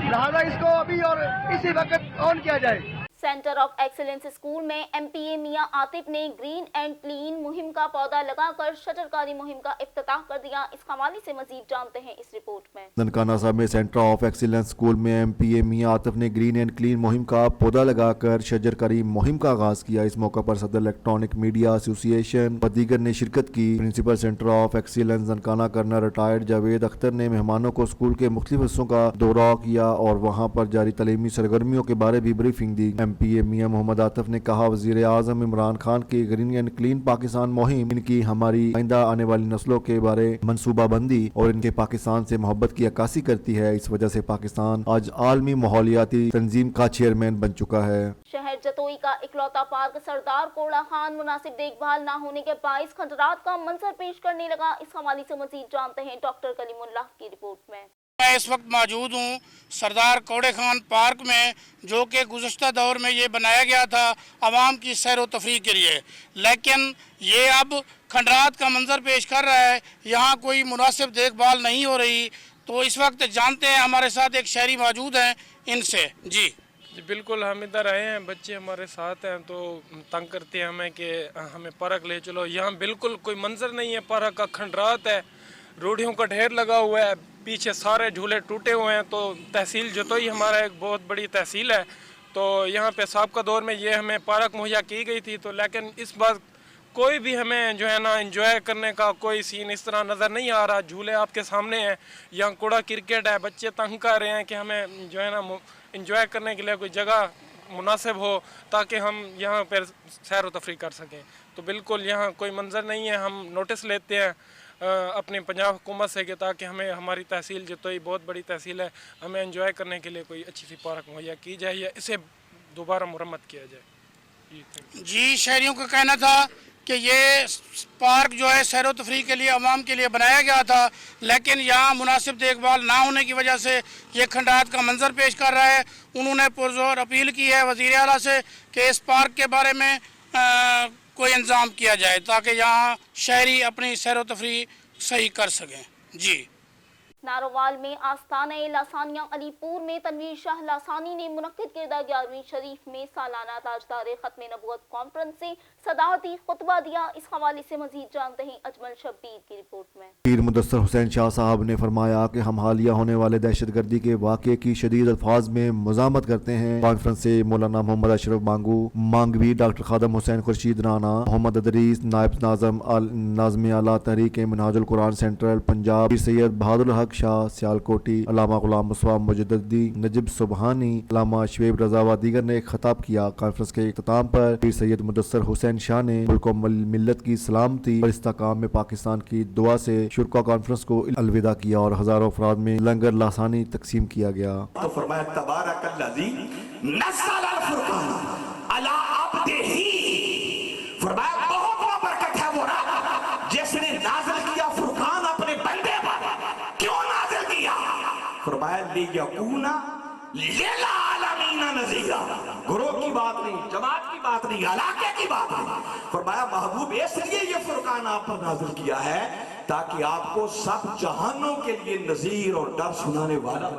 लिहाजा इसको अभी और इसी वक्त ऑन किया जाए। सेंटर ऑफ एक्सीलेंस स्कूल में MPA मियां आतिफ ने ग्रीन एंड क्लीन मुहिम का पौधा लगाकर शजरकारी मुहिम का इफ्तिताह कर दिया। इस हवाले से मजीद जानते हैं इस रिपोर्ट में। ननकाना साहब में सेंटर ऑफ एक्सीलेंस स्कूल में MPA मियां आतिफ ने ग्रीन एंड क्लीन मुहिम का पौधा लगाकर शजरकारी मुहिम का आगाज किया। इस मौका पर सदर इलेक्ट्रॉनिक मीडिया एसोसिएशन व दीगर ने शिरकत की। Principal centre of excellence Nankana colonel retired Javed Akhtar ने मेहमानों को स्कूल के मुख्तलिफ हिस्सों का दौरा किया और वहाँ पर जारी तलीमी सरगर्मियों के बारे भी ब्रीफिंग दी। MPA मियां मोहम्मद आतिफ ने कहा, वजीर आजम इमरान खान की ग्रीन एंड क्लीन पाकिस्तान मुहिम इनकी हमारी आइंदा आने वाली नस्लों के बारे मनसूबा बंदी और इनके पाकिस्तान से मोहब्बत की अक्कासी करती है। इस वजह से पाकिस्तान आज आलमी माहौलियाती तंजीम का चेयरमैन बन चुका है। शहर जतोई का इकलौता पार्क सरदार कोड़ा खान मुनासिब देखभाल न होने के बाइस खंडरात का मंजर पेश करने लगा। इस हवाले से मजीद जानते हैं डॉक्टर कलीमुल्लाह की रिपोर्ट में। मैं इस वक्त मौजूद हूँ सरदार कोड़े खान पार्क में, जो कि गुज़श्ता दौर में ये बनाया गया था आवाम की सैर व तफरीह के लिए, लेकिन ये अब खंडरात का मंजर पेश कर रहा है। यहाँ कोई मुनासिब देखभाल नहीं हो रही। तो इस वक्त जानते हैं, हमारे साथ एक शहरी मौजूद हैं, इनसे। जी बिल्कुल, हम इधर आए हैं, बच्चे हमारे साथ हैं तो तंग करते हैं हमें कि हमें पार्क ले चलो। यहाँ बिल्कुल कोई मंजर नहीं है, पार्क का खंडरात है, रोडियों का ढेर लगा हुआ है, पीछे सारे झूले टूटे हुए हैं। तो तहसील जतोई हमारा एक बहुत बड़ी तहसील है, तो यहाँ पे सबका दौर में ये हमें पार्क मुहैया की गई थी, तो लेकिन इस बार कोई भी हमें जो है ना एंजॉय करने का कोई सीन इस तरह नज़र नहीं आ रहा। झूले आपके सामने हैं, यहाँ कूड़ा क्रिकेट है, बच्चे तंग कर रहे हैं कि हमें जो है ना एंजॉय करने के लिए कोई जगह मुनासिब हो ताकि हम यहाँ पर सैर व तफरी कर सकें। तो बिल्कुल यहाँ कोई मंजर नहीं है। हम नोटिस लेते हैं अपने पंजाब हुकूमत से कि ताकि हमें हमारी तहसील जो तो बहुत बड़ी तहसील है, हमें एंजॉय करने के लिए कोई अच्छी सी पार्क मुहैया की जाए या इसे दोबारा मुरम्मत किया जाए। जी, शहरियों का कहना था कि ये पार्क जो है सैर व तफरी के लिए अवाम के लिए बनाया गया था, लेकिन यहाँ मुनासिब देखभाल ना होने की वजह से ये खंडात का मंजर पेश कर रहा है। उन्होंने पुरजोर अपील की है वज़ीर आला से कि इस पार्क के बारे में कोई इंतज़ाम किया जाए ताकि यहाँ शहरी अपनी सैर व तफरी सही कर सकें। जी। नारोवाल में आस्ताना लासानिया अलीपुर में तनवीर शाह लासानी ने मुनक्किद किरदा 11वीं शरीफ में सालाना ताजदार खत्म नबूवत कॉन्फ्रेंस से सदारती खुतबा दिया। इस हवाले से मजीद जानते हैं अजमल शब्बीर की रिपोर्ट में। पीर मुदस्सर हुसैन शाह साहब ने फरमाया कि हम हालिया होने वाले दहशतगर्दी के वाक़े की शदीद अल्फाज में मज़ामत करते हैं। कॉन्फ्रेंस से मौलाना मोहम्मद अशरफ मांगू, मांगवी, डॉक्टर खादम हुसैन खुर्शीद राना, मोहम्मद अदरीस, नायब नाज़म आला तहरीक मिनहाजुल कुरान सेंट्रल पंजाब, पीर सैयद बहादुर हक शाह सियालकोटी, अल्लामा गुलाम मुस्तफा मुजद्दी, नजीब सुबहानी, अल्लामा शुएब रजा व दीगर ने खिताब किया। कॉन्फ्रेंस के इख्तिताम पर पीर सैयद मुदस्सर हुसैन शाह ने मुल्क व मिल्लत की सलामती और इस्तेहकाम में पाकिस्तान की दुआ से शुरका कॉन्फ्रेंस को अलविदा किया और हजारों अफराद में लंगर लासानी तकसीम किया गया। तो फरमाया तबारकल्लज़ी नज़्ज़ल अल फुरक़ान अला अब्दिही, फरमाया बहुत बड़ा बरकत है वो रब जिसने नाज़िल किया फुरक़ान अपने बंदे पर। क्यों नाज़िल किया? फरमाया लियकूना लिल आलमीना नज़ीरा। ग्रोह की बात नहीं, जमात की बात नहीं, इलाके की बात नहीं। फरमाया महबूब इसलिए ये फुरक़ान आप पर नाज़िल किया है ताकि आपको सब जहानों के लिए नज़ीर और डर सुनाने वाला।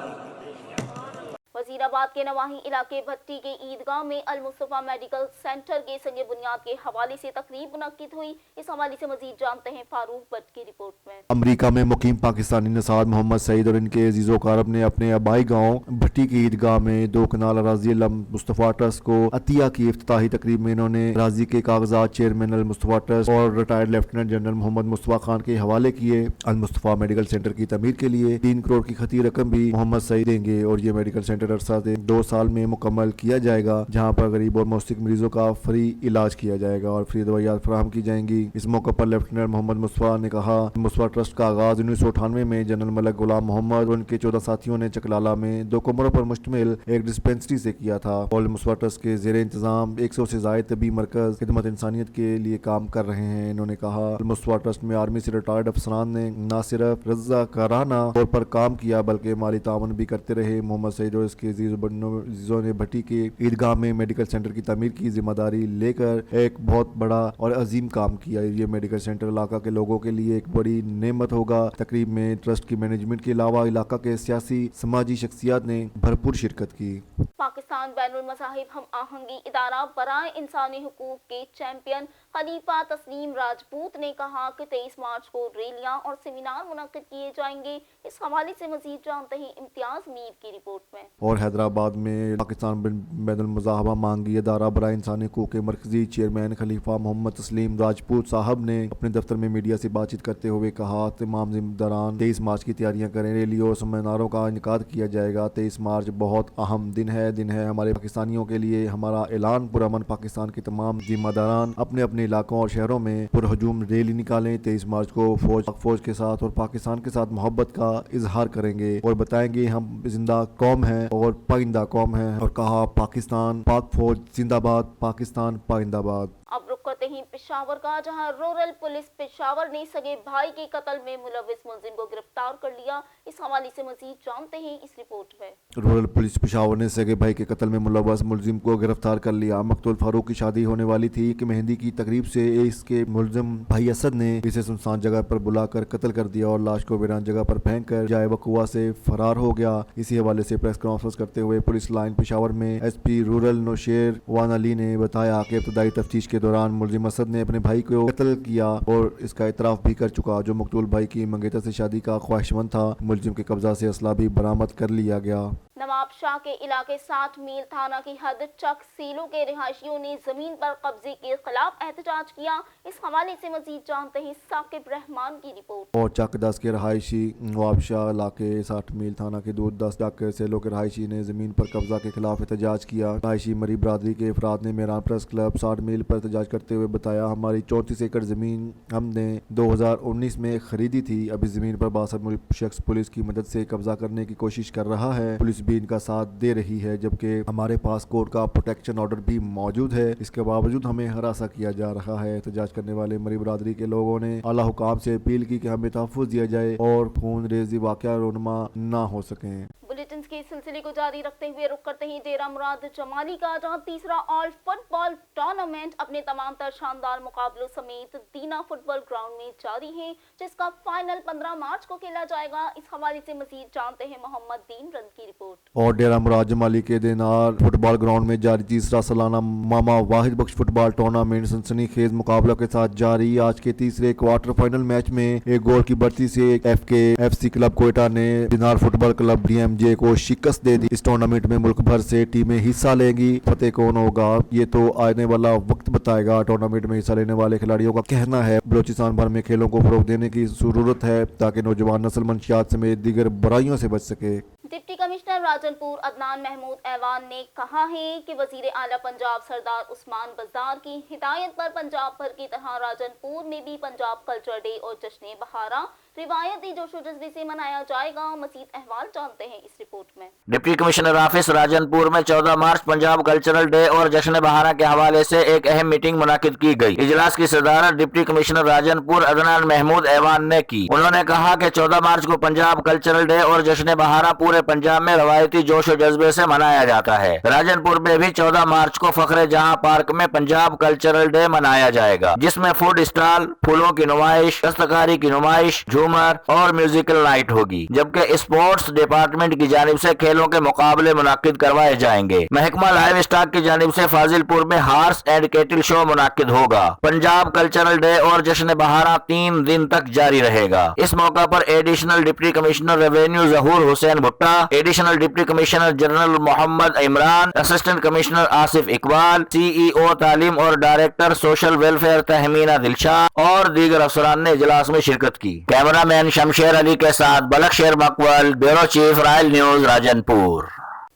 वजीराबाद के नवाही इलाके भट्टी के ईदगाह में अल मुस्तफा मेडिकल सेंटर के संगे बुनियाद के हवाले से तकरीब मुनक्किद हुई। इस हवाले से मजीद जानते हैं फारूक भट्ट की रिपोर्ट में। अमरीका में मुकीम पाकिस्तानी नसाद मोहम्मद सईद और इनके अजीज़ो कारब ने अपने आबाई गाँव भट्टी की ईदगाह में 2 कनाल अराजी अल मुस्तफा ट्रस्ट को अतिया की इफ्तिताही तकरीब में इन्होंने अराजी के कागजात चेयरमैन अल मुस्तफा ट्रस्ट और retired lieutenant general Mohammad Mustafa Khan के हवाले किए। अल मुस्तफा मेडिकल सेंटर की तमीर के लिए 3 करोड़ की खती रकम भी मोहम्मद सईद देंगे और ये मेडिकल सेंटर अरसा 2 साल में मुकम्मल किया जाएगा, जहां पर गरीब और मुस्तक मरीजों का फ्री इलाज किया जाएगा और फ्री दवाइयाँ फराहम की जाएंगी। इस मौके पर लेफ्टिनेंट मोहम्मद मुस्तफा ने कहा, मुस्तफा ट्रस्ट का आगाज 1998 में जनरल मलक गुलाम मोहम्मद और उनके 14 साथियों ने चकलाला में 2 कमरों पर मुश्तमिल एक डिस्पेंसरी से किया था और मुस्तफा ट्रस्ट के ज़ेरे इंतजाम 100 से ज़ायद तबी मरकज खिदमत इंसानियत के लिए काम कर रहे हैं। इन्होंने कहा, मुस्तफा ट्रस्ट में आर्मी से रिटायर्ड अफसरान ने न सिर्फ रज़ाकाराना तौर पर काम किया बल्कि माली ताउन भी करते रहे। मोहम्मद सईद और इसके अजीज़ों ने भट्टी के ईदगाह में मेडिकल सेंटर की तमीर की जिम्मेदारी लेकर एक बहुत बड़ा और अजीम काम किया। ये मेडिकल सेंटर इलाका के लोगों के लिए एक बड़ी नेमत होगा। तकरीब में ट्रस्ट की मैनेजमेंट के अलावा इलाका के सियासी समाजी शख्सियात ने भरपूर शिरकत की। पाकिस्तान बैनुल मज़ाहिब हम आहंगी इदारा बराए इंसानी हुकूक के चैंपियन खलीफा तस्लीम राजपूत ने कहा कि 23 मार्च को रैलियां और सेमिनार मुनक्किद किए जाएंगे। इस हवाले से मजीद जानते हैं इम्तियाज मीर की रिपोर्ट में। और हैदराबाद में पाकिस्तान बैनुल मज़ाहिब मांगी इदारा बराए इंसानी हुकूक के मरकजी चेयरमैन खलीफा मोहम्मद तस्लीम राजपूत साहब ने अपने दफ्तर में मीडिया से बातचीत करते हुए कहा, तमाम जिम्मेदारान 23 मार्च की तैयारियां करें। रैली और सेमिनारों का इनेकाद किया जाएगा। 23 मार्च बहुत अहम दिन है हमारे पाकिस्तानियों के लिए। हमारा ऐलान पुरअमन पाकिस्तान के तमाम जिम्मेदारान अपने अपने इलाकों और शहरों में पुरहजूम रैली निकालें। 23 मार्च को फौज के साथ और पाकिस्तान के साथ मोहब्बत का इजहार करेंगे और बताएंगे हम जिंदा कौम है और पाइंदा कौम है। और कहा, पाकिस्तान पाक फौज जिंदाबाद, पाकिस्तान पाइंदाबाद। अब रुक करते हैं पेशावर का, जहां रूरल पुलिस पेशावर ने सगे भाई के कत्ल में मुलविस मुलजिम को गिरफ्तार कर लिया। इस हवाले से मजीद जानते हैं इस रिपोर्ट में। रूरल पुलिस पेशावर ने सगे भाई के कत्ल में मुलविस मुलजिम को गिरफ्तार कर लिया। मकतूल फारूक की शादी होने वाली थी कि मेहंदी की तकरीब से इसके मुलजिम भाई असद ने इसे सुनसान जगह पर बुलाकर कत्ल कर दिया और लाश को वीरान जगह पर फेंक कर जाए वकुआ से फरार हो गया। इसी हवाले से प्रेस कॉन्फ्रेंस करते हुए पुलिस लाइन पेशावर में SP रूरल नौशेर वान अली ने बताया कि इब्तदाई तफ्तीश के दौरान मुलजिम असद ने अपने भाई को कत्ल किया और इसका इतराफ भी कर चुका। जो मकतूल भाई की मंगेतर से शादी का ख्वाहिशमंद था, मुलजिम के कब्जा से असला भी बरामद कर लिया गया। नवाब शाह के इलाके 60 मील थाना की हद चक सीलों के रिहायशियों ने जमीन पर कब्जे के खिलाफ एहतजाज किया। इस हवाले से मजीद जानते हैं साकिब रहमान की रिपोर्ट। और चक 10 के रहायशी नवाब शाह इलाके 60 मील थाना के दूर 10 चक सेलों के रहायशी ने जमीन पर कब्जा के खिलाफ एहतजाज किया। रहायशी मरी बरादरी के अफराद ने मेरान प्रेस क्लब 60 मील पर एहतजाज करते हुए बताया, हमारी 34 एकड़ जमीन हमने 2019 में खरीदी थी। अभी जमीन पर बासर शख्स पुलिस की मदद से कब्जा करने की कोशिश कर रहा है। पुलिस भी इनका साथ दे रही है, जबकि हमारे पास कोर्ट का प्रोटेक्शन ऑर्डर भी मौजूद है। इसके बावजूद हमें हरासा किया जा रहा है। एहतजाज करने वाले मरी बरादरी के लोगों ने आला हुकाम से अपील की कि हमें तहफ़्फ़ुज़ दिया जाए और खून रेजी वाक़या रोनमा ना हो सकें। बुलेटिन के सिलसिले को जारी रखते हुए रुक करते हैं डेरा मुराद जमाली का, जहां तीसरा ऑल फुटबॉल टूर्नामेंट अपने तमाम तर शानदार मुकाबलों समेत दीना फुटबॉल ग्राउंड में जारी है, जिसका फाइनल 15 मार्च को खेला जाएगा। इस हवाले से मजीद जानते हैं मोहम्मद दीन रंद की रिपोर्ट। और डेरा मुराद जमाली के दिनार फुटबॉल ग्राउंड में जारी तीसरा सालाना मामा वाहिद बख्श फुटबॉल टूर्नामेंट सनसनी खेज मुकाबलों के साथ जारी। आज के तीसरे क्वार्टर फाइनल मैच में एक गोल की बढ़ती से FKFC क्लब कोयटा ने दिनार फुटबॉल क्लब DMJ को शिकस्त दे दी। इस टूर्नामेंट में मुल्क भर से टीमें हिस्सा लेंगी। फतेह कौन होगा ये तो आने वाला वक्त बताएगा। टूर्नामेंट में हिस्सा लेने वाले खिलाड़ियों का कहना है बलूचिस्तान भर में खेलों को फरोग देने की जरूरत है ताकि नौजवान नस्ल मंशियात समेत दीगर बुराइयों से बच सके। डिप्टी कमिश्नर राजनपुर अदनान महमूद ऐवान ने कहा है कि वजीर आला पंजाब सरदार उस्मान बज़दार की हिदायत पर पंजाब भर की तरह राजनपुर में भी पंजाब कल्चर डे और जश्न बहारा रिवायती जोशो जज्बे से मनाया जाएगा। मजीद अहवाल जानते हैं इस रिपोर्ट में। डिप्टी कमिश्नर ऑफिस राजनपुर में 14 मार्च पंजाब कल्चरल डे और जश्न बहारा के हवाले से एक अहम मीटिंग मुनाकिद की गई। इजलास की सदारत डिप्टी कमिश्नर राजनपुर अदनान महमूद ऐवान ने की। उन्होंने कहा कि 14 मार्च को पंजाब कल्चरल डे और जश्न बहारा पूरे पंजाब में रवायती जोश और जज्बे से मनाया जाता है। राजनपुर में भी 14 मार्च को फखरे जहां पार्क में पंजाब कल्चरल डे मनाया जाएगा, जिसमें फूड स्टॉल, फूलों की नुमाइश, दस्तकारी की नुमाइश, झूमर और म्यूजिकल नाइट होगी। जबकि स्पोर्ट्स डिपार्टमेंट की जानिब से खेलों के मुकाबले मुनाकिद करवाए जाएंगे। महकमा लाइव स्टॉक की जानिब से फाजिलपुर में हार्स एंड कैटल शो मुनाकिद होगा। पंजाब कल्चरल डे और जश्न बहारा 3 दिन तक जारी रहेगा। इस मौका पर additional deputy commissioner revenue Zahoor Hussain Bhutta, additional deputy commissioner general Mohammad Imran, assistant commissioner Asif Iqbal, CEO तालीम और director social welfare Tahmina Dilshah और दीगर अफसरान ने इजलास में शिरकत की। कैमरामैन शमशेर अली के साथ बलखशेर मकबल, bureau chief royal news Rajanpur.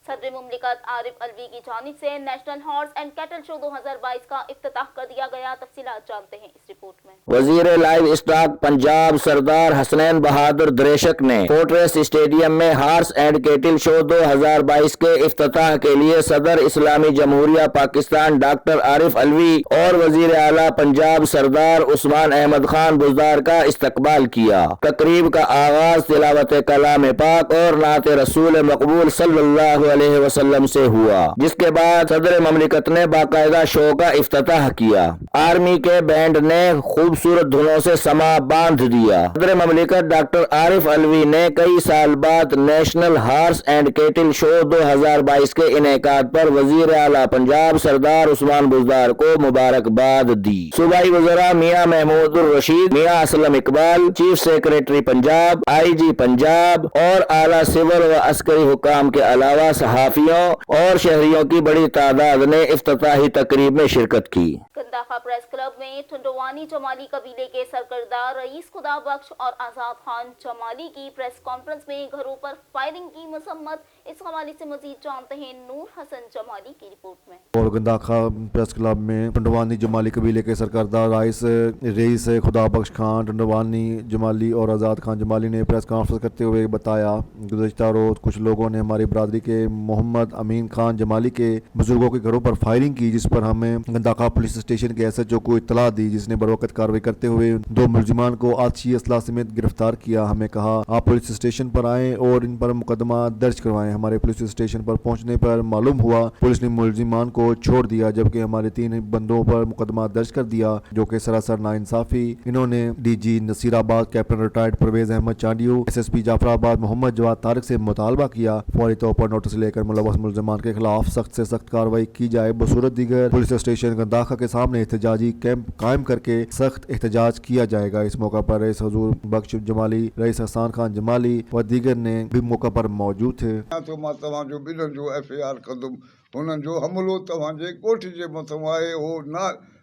सदर मुमलिकत आरिफ अलवी की जानिब से national horse and cattle show 2022 का इफ्तिताह कर दिया गया। तफसीलात जानते हैं इस रिपोर्ट में। वजीर लाइव स्टॉक पंजाब सरदार हसनैन बहादुर द्रेशक ने फोर्ट्रेस स्टेडियम में हार्स एंड कैटल शो 2022 के इफ्तिताह के लिए सदर इस्लामी जमहूरिया पाकिस्तान डॉक्टर आरिफ अलवी और वजीर आला पंजाब सरदार उस्मान अहमद खान बुज़दार का इस्तकबाल किया। तकरीब का आगाज तिलावत कलाम पाक और नात रसूल मकबूल सल्लल्लाहु अलैहि वसल्लम से हुआ, जिसके बाद सदर ममलिकत ने बाकायदा शो का इफ्तिताह किया। आर्मी के बैंड ने खूबसूरत धुनों से समा बांध दिया। सदर ममलिकत डॉक्टर आरिफ अलवी ने कई साल बाद national horse and cattle show 2022 के इनेकाद पर वजीर आला पंजाब सरदार उस्मान बुज़दार को मुबारकबाद दी। सूबाई वज़रा Mian Mahmoodur Rasheed, Mian Aslam Iqbal, chief secretary Punjab, IG Punjab और आला सिविल व अस्करी हुकाम के अलावा सहाफियों और शहरियों की बड़ी तादाद ने इफ्तिताही तकरीब में शिरकत की। गंदाखा प्रेस क्लब में टंडोवानी जमाली कबीले के सरकर्दा रईस खुदा बख्श और आजाद खान जमाली की प्रेस कॉन्फ्रेंस में घरों पर फायरिंग की मसम्मत। इस हवाले से मजीद जानते हैं नूर हसन जमाली की रिपोर्ट में। और गंदाखा प्रेस क्लब में टंडोवानी जमाली कबीले के सरकर्दा रईस खुदा बख्श खान टंडोवानी जमाली और आजाद खान जमाली ने प्रेस कॉन्फ्रेंस करते हुए बताया, गुज़श्ता रोज कुछ लोगों ने हमारी बरादरी के मोहम्मद अमीन खान जमाली के बुजुर्गों के घरों पर फायरिंग की, जिस पर हमें गंदाखा पुलिस स्टेशन के SHO को इत्तला दी, जिसने बरवकत कार्रवाई करते हुए 2 मुलजिमान को आतिशी असलाह समेत गिरफ्तार किया। हमें कहा आप पुलिस स्टेशन पर आएं और इन पर मुकदमा दर्ज करवाएं। हमारे पुलिस स्टेशन पर पहुंचने पर मालूम हुआ पुलिस ने मुलजिमान को छोड़ दिया, जबकि हमारे 3 बंदों पर मुकदमा दर्ज कर दिया, जो कि सरासर नाइंसाफी। इन्होंने DG Nasirabad captain retired Parvez Ahmed Chandio, SSP Jafarabad Mohammad Jawad Tariq से मुतालबा किया फौरी तौर पर नोटिस लेकर मुलव्वस मुलजिमान के खिलाफ सख्त से सख्त कार्रवाई की जाए। बसूरत दीगर पुलिस स्टेशन गंदाखा के सामने सामने एहतजाजी कैंप कायम करके सख्त एहतजाज किया जाएगा। इस मौका पर रईस हजूर बख्श जमाली, रईस हसन खान जमाली व दीगर ने भी मौका पर मौजूद थे। तो मां तव्हांजो ॿिन्हिनि जो FIR कंदुमि, हुननि जो हमलो तव्हांजे कोठ जे मथां आहे, हो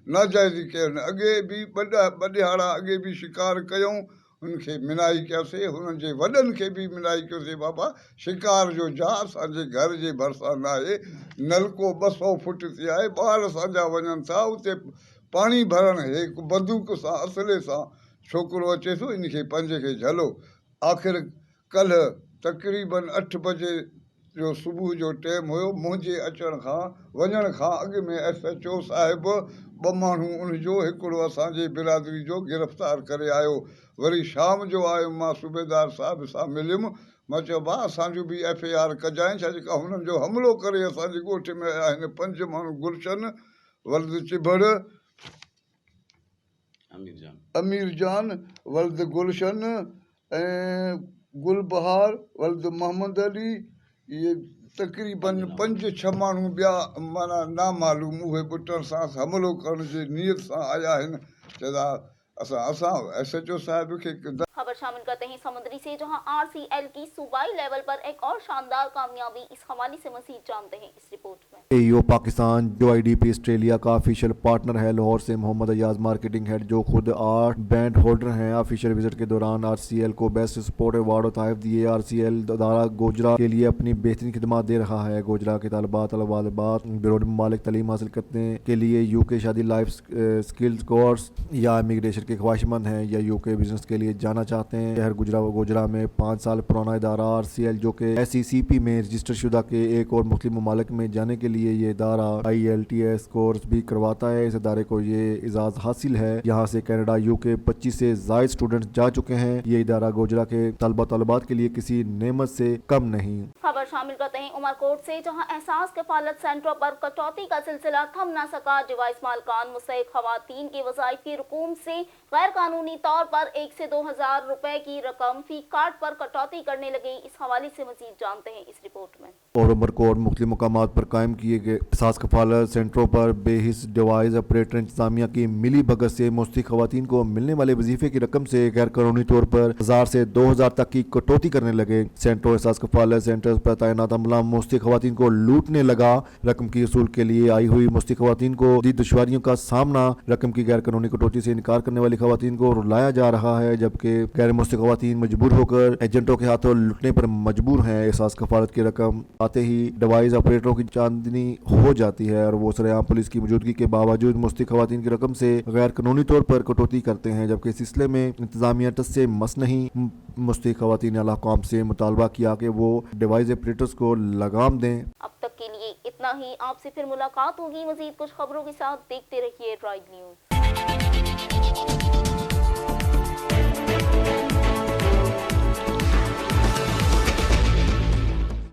नाजाइज़ी कयनि। अॻे बि ॿ ॾिहाड़ा अॻे बि शिकार कयूं, उनखे मिनाई कयोसीं, हुननि जे वॾनि खे बि मिनाई कयोसीं। बाबा शिकार जो जहा असांजे घर जे भरिसां न आहे, नलको 200 फुट ते आहे, ॿार असांजा वञनि था उते पाणी भरण, हिकु बंदूक सां असले सां छोकिरो अचे थो, इनखे पंज खे झलो। आख़िर कल्ह तक़रीबन 8 बजे जो सुबुह जो टाइम हुयो, मुंहिंजे अचण खां वञण खां अॻु में SHO साहिबु 2 माण्हू उनजो हिकिड़ो असांजे बिरादरी जो गिरफ़्तार करे आयो। वरी शाम जो आयो, मां सूबेदार साहिब सां मिलियुमि, मां चयो भाउ असांजो बि FIR कजांइ, छा जेका हुननि जो हमिलो करे असांजे ॻोठ में आहिनि 5 माण्हू, गुलशन, वल्द चिबड़, अमीर जान, वल्द गुलशन ऐं गुलबहार, वल्द मोहम्मद अली, इहे तक़रीबन 5-6 माण्हू ॿिया माना नामालूम, उहे ॿुटनि सां हमिलो करण जी नीयत सां आया आहिनि। चवंदा असां SHO साहिब खे खबर शामिल करते हैं समुद्री से, जहां RCL की सूबाई लेवल पर एक और शानदार कामयाबी। इस हवाले से मजीद जानते हैं इस रिपोर्ट में। AEO पाकिस्तान जो IDP ऑस्ट्रेलिया का ऑफिशियल पार्टनर है, लाहौर से मोहम्मद अयाज मार्केटिंग हेड, जो खुद 8 बैंड होल्डर हैं, ऑफिशियल विजिट के दौरान RCL को बेस्ट सपोर्ट अवार्ड और तोहफे दिए। RCL अदारा गोजरा के लिए अपनी बेहतरीन खिदमत दे रहा है। गोजरा के तलबात बैरून ममालिक तालीम हासिल करने के लिए UK शादी लाइफ स्किल्स कोर्स या इमिग्रेशन के ख्वाहिशमंद हैं या UK बिजनेस के लिए जाना चाहते हैं, शहर गोजरा में 5 साल पुराना इदारा RCL जो कि SECP में रजिस्टर शुदा के एक और मुख्तलिफ ममालिक में जाने के लिए ये इदारा IELTS कोर्स भी करवाता है। इस इदारे को ये इजाज़ हासिल है। यहाँ से कनाडा UK 25 से ज़ायद स्टूडेंट्स जा चुके हैं। ये इदारा गोजरा के तलबात के लिए किसी नेमत से कम नहीं। खबर शामिल करते हैं उमरकोट से, जहां एहसास कफालत सेंटरों पर कटौती का सिलसिला थम न सका। डिवाइस मालकान मुस्तहिक खवातीन के वज़ाइफ की रकूम से गैर कानूनी तौर पर 1 से 2,000 रुपए की रकम फी कार्ड पर कटौती करने लगे। इस हवाले से मजीद जानते हैं इस रिपोर्ट में। और उमरकोट मुख्तलिफ मकामात पर कायम किए गए एहसास कफालत सेंटरों पर बेहिस डिवाइस ऑपरेटर इंतजामिया की मिली भगत से मुस्तहिक खवातीन को मिलने वाले वजीफे की रकम से गैर कानूनी तौर पर 1000 से 2000 तक की कटौती करने लगे। सेंटरों एहसास कफालत सेंटर पर तैनात अमला मुस्तहिक खवातीन को लूटने लगा। रकम की वसूल के लिए आई हुई मुस्तहिक खवातीन को दी दुश्वारियों का सामना। रकम की गैर कानूनी कटौती से इनकार करने वाली खवातीन को रुलाया जा रहा है, जबकि गैर मुस्तहिक खवातीन मजबूर होकर एजेंटों के हाथों लुटने पर मजबूर हैं। एहसास कफालत की रकम आते ही डिवाइस ऑपरेटरों की चांदनी हो जाती है और वो सरेआम पुलिस की मौजूदगी के बावजूद मुस्तहिक खवातीन की रकम से गैर कानूनी तौर पर कटौती करते हैं, जबकि इस सिलसिले में इंतजामिया टस से मस नहीं। मुस्तहिक खवातीन ने आला कौम से मुतालबा किया कि वो डिवाइस ऑपरेटर्स को लगाम दें। अब तक के लिए इतना ही, आपसे फिर मुलाकात होगी मजीद कुछ खबरों के साथ। देखते रहिए राइड न्यूज।